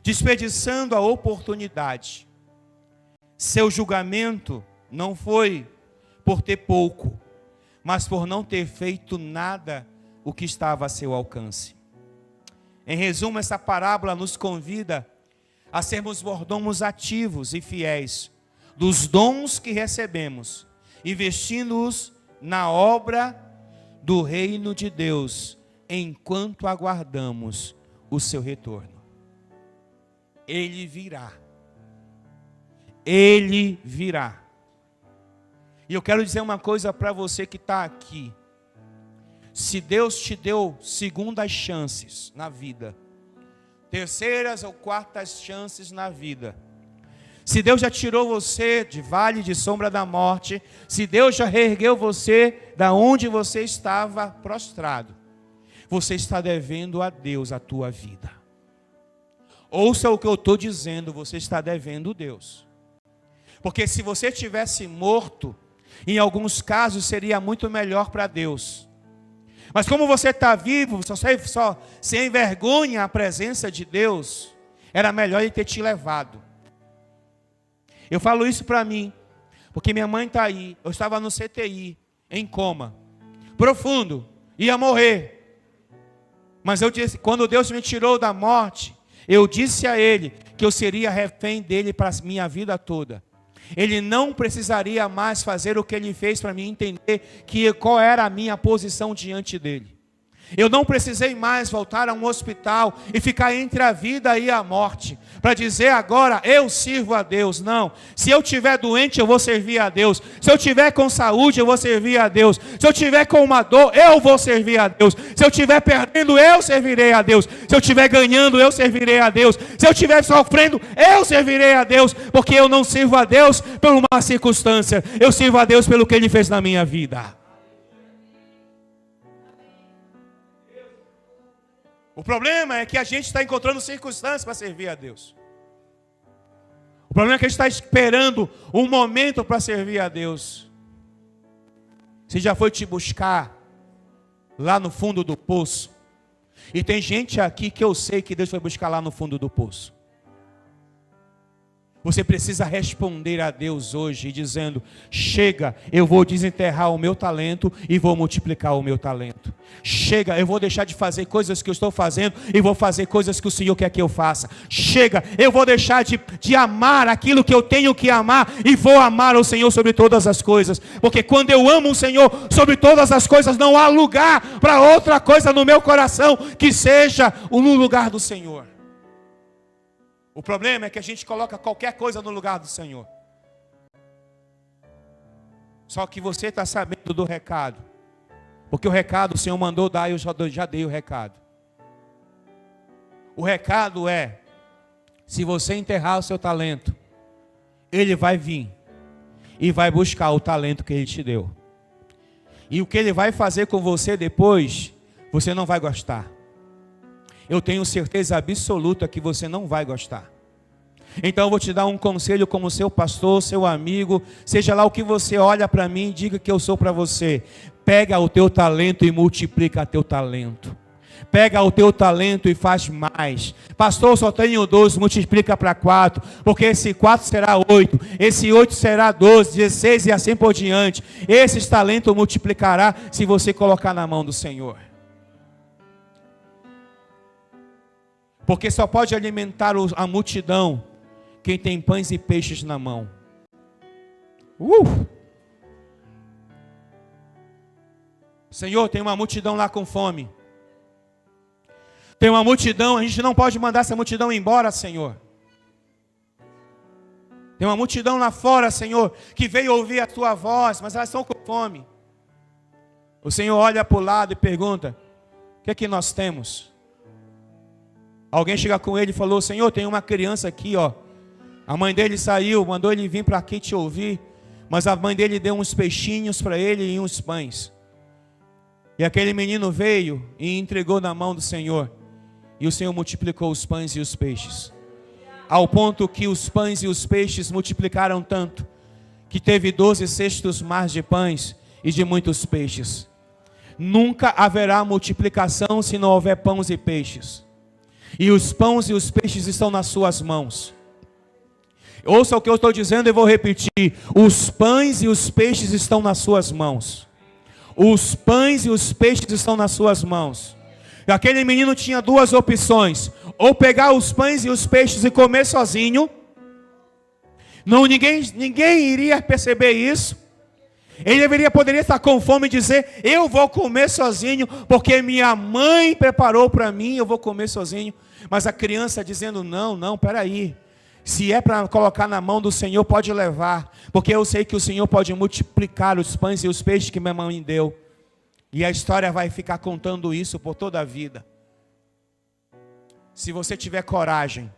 desperdiçando a oportunidade. Seu julgamento não foi por ter pouco, mas por não ter feito nada o que estava a seu alcance. Em resumo, essa parábola nos convida a sermos mordomos ativos e fiéis dos dons que recebemos, investindo-os na obra do reino de Deus, enquanto aguardamos o seu retorno. Ele virá. Ele virá. E eu quero dizer uma coisa para você que está aqui. Se Deus te deu segundas chances na vida, terceiras ou quartas chances na vida, se Deus já tirou você de vale de sombra da morte, se Deus já reergueu você da onde você estava prostrado, você está devendo a Deus a tua vida. Ouça o que eu estou dizendo, você está devendo a Deus. Porque se você tivesse morto, em alguns casos seria muito melhor para Deus. Mas como você está vivo, só sem envergonha a presença de Deus, era melhor Ele ter te levado. Eu falo isso para mim, porque minha mãe está aí, eu estava no CTI, em coma, profundo, ia morrer. Mas eu disse, quando Deus me tirou da morte, eu disse a Ele que eu seria refém dEle para a minha vida toda. Ele não precisaria mais fazer o que Ele fez para mim entender qual era a minha posição diante dEle. Eu não precisei mais voltar a um hospital e ficar entre a vida e a morte, para dizer agora, eu sirvo a Deus. Não, se eu estiver doente, eu vou servir a Deus. Se eu estiver com saúde, eu vou servir a Deus. Se eu estiver com uma dor, eu vou servir a Deus. Se eu estiver perdendo, eu servirei a Deus. Se eu estiver ganhando, eu servirei a Deus. Se eu estiver sofrendo, eu servirei a Deus. Porque eu não sirvo a Deus por uma circunstância, eu sirvo a Deus pelo que Ele fez na minha vida. O problema é que a gente está encontrando circunstâncias para servir a Deus. O problema é que a gente está esperando um momento para servir a Deus. Você já foi te buscar lá no fundo do poço? E tem gente aqui que eu sei que Deus foi buscar lá no fundo do poço. Você precisa responder a Deus hoje dizendo, chega, eu vou desenterrar o meu talento e vou multiplicar o meu talento. Chega, eu vou deixar de fazer coisas que eu estou fazendo e vou fazer coisas que o Senhor quer que eu faça. Chega, eu vou deixar de amar aquilo que eu tenho que amar e vou amar o Senhor sobre todas as coisas. Porque quando eu amo o Senhor sobre todas as coisas, não há lugar para outra coisa no meu coração que seja no lugar do Senhor. O problema é que a gente coloca qualquer coisa no lugar do Senhor. Só que você está sabendo do recado. Porque o recado o Senhor mandou dar e eu já dei o recado. O recado é, se você enterrar o seu talento, Ele vai vir e vai buscar o talento que Ele te deu. E o que Ele vai fazer com você depois, você não vai gostar. Eu tenho certeza absoluta que você não vai gostar. Então eu vou te dar um conselho como seu pastor, seu amigo, seja lá o que você olha para mim, diga que eu sou para você. Pega o teu talento e multiplica teu talento. Pega o teu talento e faz mais. Pastor, só tenho 12, multiplica para 4, porque esse 4 será 8, esse 8 será 12, 16 e assim por diante. Esses talentos multiplicará se você colocar na mão do Senhor. Porque só pode alimentar a multidão quem tem pães e peixes na mão. Senhor, tem uma multidão lá com fome. Tem uma multidão, a gente não pode mandar essa multidão embora, Senhor. Tem uma multidão lá fora, Senhor, que veio ouvir a tua voz, mas elas estão com fome. O Senhor olha para o lado e pergunta, o que é que nós temos? Alguém chega com ele e falou, Senhor, tem uma criança aqui, ó. A mãe dele saiu, mandou ele vir para aqui te ouvir. Mas a mãe dele deu uns peixinhos para ele e uns pães. E aquele menino veio e entregou na mão do Senhor. E o Senhor multiplicou os pães e os peixes. Ao ponto que os pães e os peixes multiplicaram tanto, que teve 12 cestos mais de pães e de muitos peixes. Nunca haverá multiplicação se não houver pães e peixes. E os pães e os peixes estão nas suas mãos. Ouça o que eu estou dizendo e vou repetir. Os pães e os peixes estão nas suas mãos. Os pães e os peixes estão nas suas mãos. Aquele menino tinha duas opções. Ou pegar os pães e os peixes e comer sozinho. Não, ninguém iria perceber isso. Ele poderia estar com fome e dizer, eu vou comer sozinho, porque minha mãe preparou para mim, eu vou comer sozinho. Mas a criança dizendo, não, peraí. Se é para colocar na mão do Senhor, pode levar. Porque eu sei que o Senhor pode multiplicar os pães e os peixes que minha mãe deu. E a história vai ficar contando isso por toda a vida. Se você tiver coragem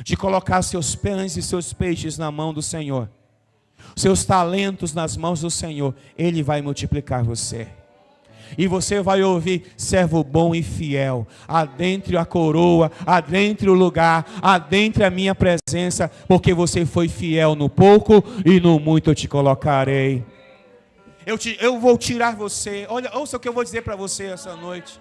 de colocar seus pães e seus peixes na mão do Senhor, seus talentos nas mãos do Senhor, Ele vai multiplicar você. E você vai ouvir: servo bom e fiel, adentre a coroa, adentre o lugar, adentre a minha presença, porque você foi fiel no pouco e no muito eu te colocarei. Eu vou tirar você. Olha, ouça o que eu vou dizer para você essa noite.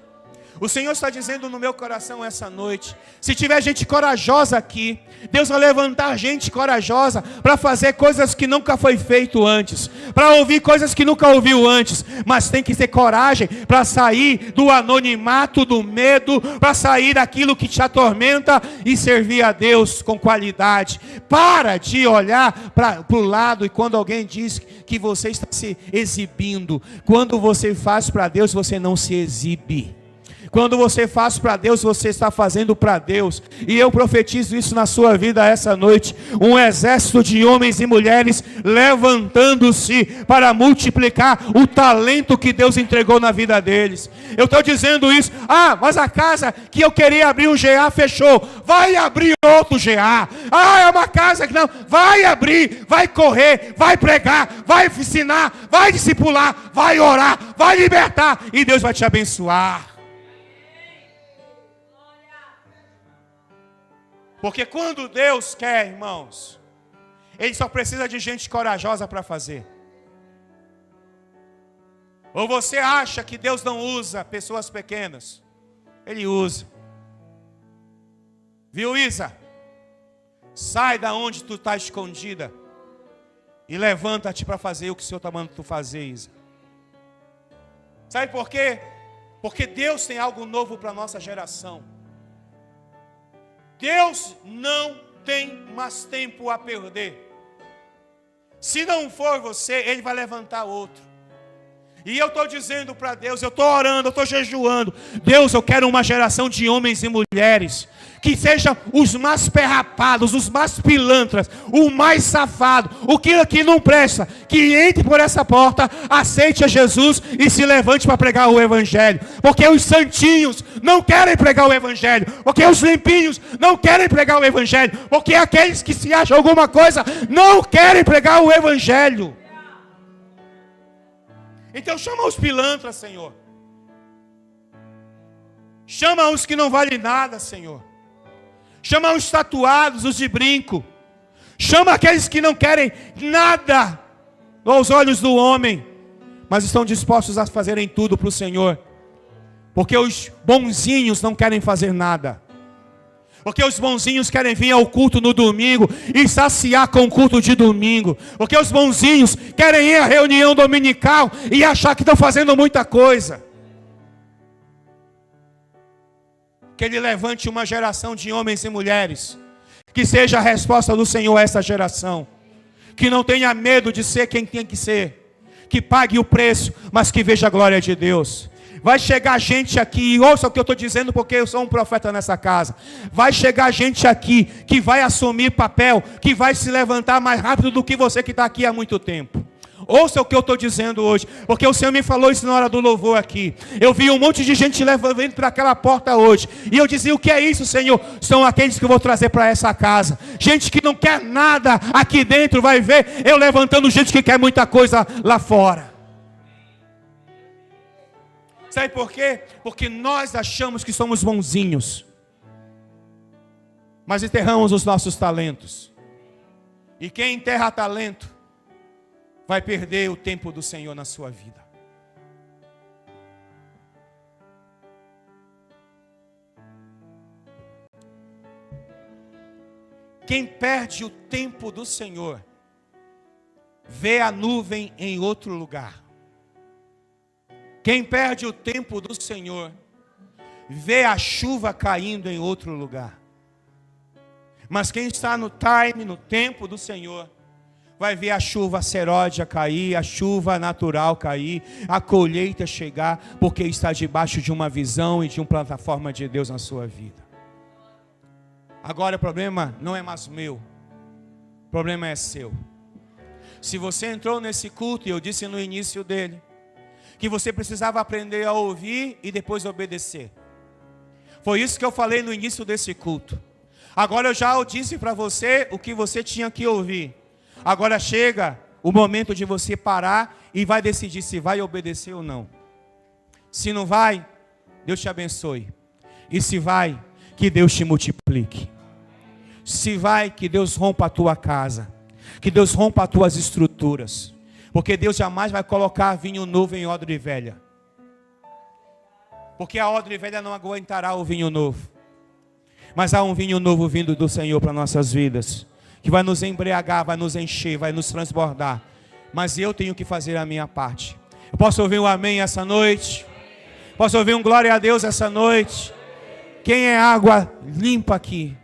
O Senhor está dizendo no meu coração essa noite: se tiver gente corajosa aqui, Deus vai levantar gente corajosa para fazer coisas que nunca foi feito antes, para ouvir coisas que nunca ouviu antes. Mas tem que ter coragem para sair do anonimato, do medo, para sair daquilo que te atormenta e servir a Deus com qualidade. Para de olhar para o lado, e quando alguém diz que você está se exibindo, quando você faz para Deus, você não se exibe. Quando você faz para Deus, você está fazendo para Deus. E eu profetizo isso na sua vida essa noite. Um exército de homens e mulheres levantando-se para multiplicar o talento que Deus entregou na vida deles. Eu estou dizendo isso. Ah, mas a casa que eu queria abrir um GA fechou. Vai abrir outro GA. Ah, é uma casa que não. Vai abrir, vai correr, vai pregar, vai ensinar, vai discipular, vai orar, vai libertar. E Deus vai te abençoar. Porque quando Deus quer, irmãos, Ele só precisa de gente corajosa para fazer. Ou você acha que Deus não usa pessoas pequenas? Ele usa. Viu, Isa? Sai da onde tu está escondida e levanta-te para fazer o que o Senhor está mandando tu fazer, Isa. Sabe por quê? Porque Deus tem algo novo para a nossa geração. Deus não tem mais tempo a perder. Se não for você, Ele vai levantar outro. E eu estou dizendo para Deus, eu estou orando, eu estou jejuando: Deus, eu quero uma geração de homens e mulheres que sejam os mais perrapados, os mais pilantras, o mais safado, o que não presta, que entre por essa porta, aceite a Jesus e se levante para pregar o Evangelho. Porque os santinhos não querem pregar o Evangelho, porque os limpinhos não querem pregar o Evangelho, porque aqueles que se acham alguma coisa não querem pregar o Evangelho. Então chama os pilantras, Senhor. Chama os que não valem nada, Senhor. Chama os tatuados, os de brinco. Chama aqueles que não querem nada aos olhos do homem, mas estão dispostos a fazerem tudo para o Senhor. Porque os bonzinhos não querem fazer nada. Porque os bonzinhos querem vir ao culto no domingo e saciar com o culto de domingo. Porque os bonzinhos querem ir à reunião dominical e achar que estão fazendo muita coisa. Que Ele levante uma geração de homens e mulheres que seja a resposta do Senhor a essa geração. Que não tenha medo de ser quem tem que ser. Que pague o preço, mas que veja a glória de Deus. Vai chegar gente aqui, e ouça o que eu estou dizendo, porque eu sou um profeta nessa casa. Vai chegar gente aqui que vai assumir papel, que vai se levantar mais rápido do que você que está aqui há muito tempo. Ouça o que eu estou dizendo hoje, porque o Senhor me falou isso na hora do louvor aqui. Eu vi um monte de gente levando para aquela porta hoje, e eu dizia: o que é isso, Senhor? São aqueles que eu vou trazer para essa casa. Gente que não quer nada aqui dentro, vai ver eu levantando gente que quer muita coisa lá fora. Sabe por quê? Porque nós achamos que somos bonzinhos, mas enterramos os nossos talentos. E quem enterra talento vai perder o tempo do Senhor na sua vida. Quem perde o tempo do Senhor vê a nuvem em outro lugar. Quem perde o tempo do Senhor vê a chuva caindo em outro lugar. Mas quem está no time, no tempo do Senhor, vai ver a chuva seródia cair, a chuva natural cair, a colheita chegar, porque está debaixo de uma visão e de uma plataforma de Deus na sua vida. Agora o problema não é mais meu, o problema é seu. Se você entrou nesse culto, e eu disse no início dele, que você precisava aprender a ouvir e depois obedecer. Foi isso que eu falei no início desse culto. Agora eu já disse para você o que você tinha que ouvir. Agora chega o momento de você parar e vai decidir se vai obedecer ou não. Se não vai, Deus te abençoe. E se vai, que Deus te multiplique. Se vai, que Deus rompa a tua casa. Que Deus rompa as tuas estruturas. Porque Deus jamais vai colocar vinho novo em odre velha. Porque a odre velha não aguentará o vinho novo. Mas há um vinho novo vindo do Senhor para nossas vidas. Que vai nos embriagar, vai nos encher, vai nos transbordar. Mas eu tenho que fazer a minha parte. Eu posso ouvir um amém essa noite? Posso ouvir um glória a Deus essa noite? Quem é água limpa aqui?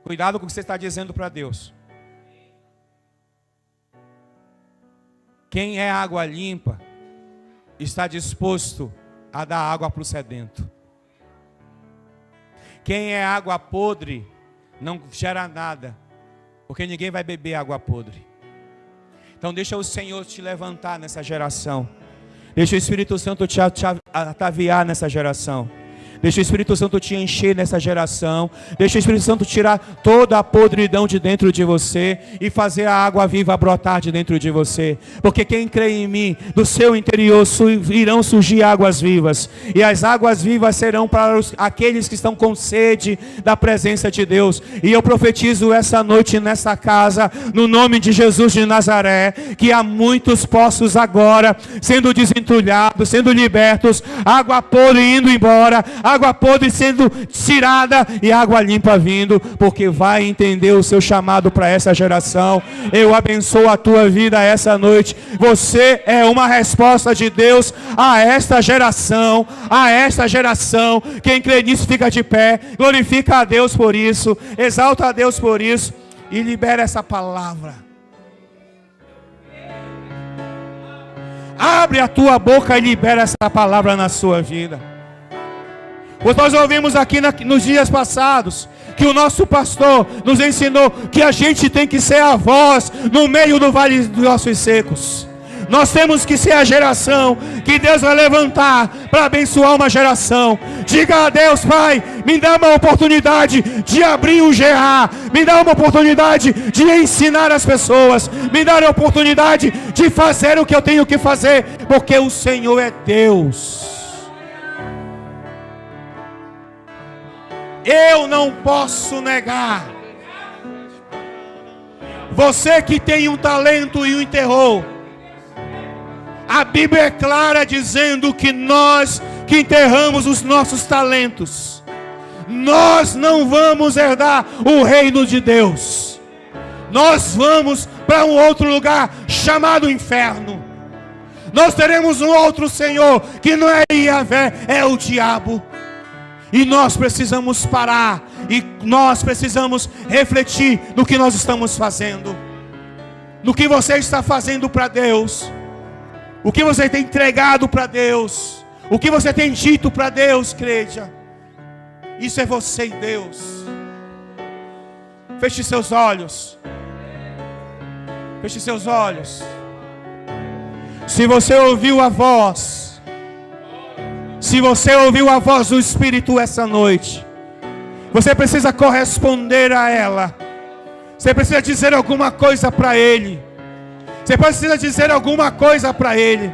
Cuidado com o que você está dizendo para Deus. Quem é água limpa está disposto a dar água para o sedento. Quem é água podre não gera nada, porque ninguém vai beber água podre. Então deixa o Senhor te levantar nessa geração. Deixa o Espírito Santo te ataviar nessa geração. Deixa o Espírito Santo te encher nessa geração. Deixa o Espírito Santo tirar toda a podridão de dentro de você e fazer a água viva brotar de dentro de você. Porque quem crê em mim, do seu interior irão surgir águas vivas. E as águas vivas serão para aqueles que estão com sede da presença de Deus. E eu profetizo essa noite nessa casa, no nome de Jesus de Nazaré, que há muitos poços agora sendo desentulhados, sendo libertos, água podre indo embora, água podre sendo tirada e água limpa vindo, porque vai entender o seu chamado para essa geração. Eu abençoo a tua vida essa noite. Você é uma resposta de Deus a esta geração, a esta geração. Quem crê nisso fica de pé, glorifica a Deus por isso, exalta a Deus por isso e libera essa palavra. Abre a tua boca e libera essa palavra na sua vida. Pois nós ouvimos aqui nos dias passados que o nosso pastor nos ensinou que a gente tem que ser a voz no meio do vale dos ossos secos. Nós temos que ser a geração que Deus vai levantar para abençoar uma geração. Diga a Deus: Pai, me dá uma oportunidade de abrir um GA, me dá uma oportunidade de ensinar as pessoas, me dá a oportunidade de fazer o que eu tenho que fazer, porque o Senhor é Deus. Eu não posso negar. Você que tem um talento e o enterrou, a Bíblia é clara dizendo que nós que enterramos os nossos talentos, nós não vamos herdar o reino de Deus. Nós vamos para um outro lugar chamado inferno. Nós teremos um outro Senhor que não é Yahvé, é o diabo. E nós precisamos parar, e nós precisamos refletir no que nós estamos fazendo, no que você está fazendo para Deus, o que você tem entregado para Deus, o que você tem dito para Deus, igreja. Isso é você e Deus. Feche seus olhos. Feche seus olhos. Se você ouviu a voz, se você ouviu a voz do Espírito essa noite, você precisa corresponder a ela. Você precisa dizer alguma coisa para Ele. Você precisa dizer alguma coisa para Ele.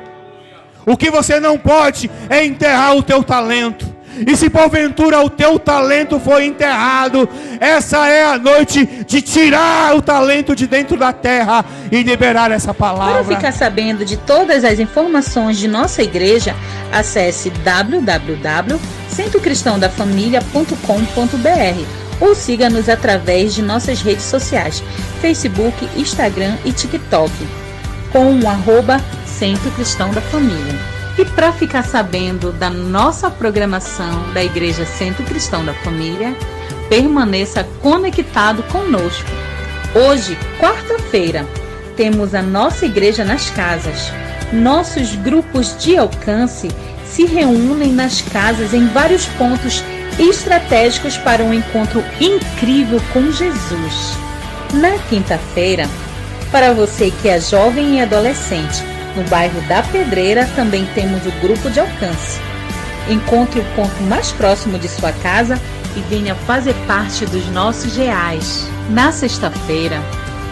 O que você não pode é enterrar o teu talento. E se porventura o teu talento foi enterrado, essa é a noite de tirar o talento de dentro da terra e liberar essa palavra. Para ficar sabendo de todas as informações de nossa igreja, acesse www.centrocristãodafamilia.com.br ou siga-nos através de nossas redes sociais, Facebook, Instagram e TikTok, com o @Centro Cristão da Família. E para ficar sabendo da nossa programação da Igreja Centro Cristão da Família, permaneça conectado conosco. Hoje, quarta-feira, temos a nossa igreja nas casas. Nossos grupos de alcance se reúnem nas casas em vários pontos estratégicos para um encontro incrível com Jesus. Na quinta-feira, para você que é jovem e adolescente, no bairro da Pedreira também temos o grupo de alcance. Encontre o ponto mais próximo de sua casa e venha fazer parte dos nossos reais. Na sexta-feira,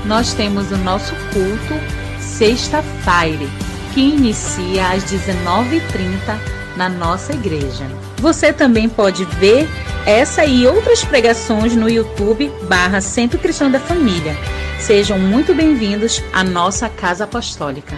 nós temos o nosso culto Sexta-feira, que inicia às 19h30 na nossa igreja. Você também pode ver essa e outras pregações no YouTube /Centro Cristão da Família. Sejam muito bem-vindos à nossa Casa Apostólica.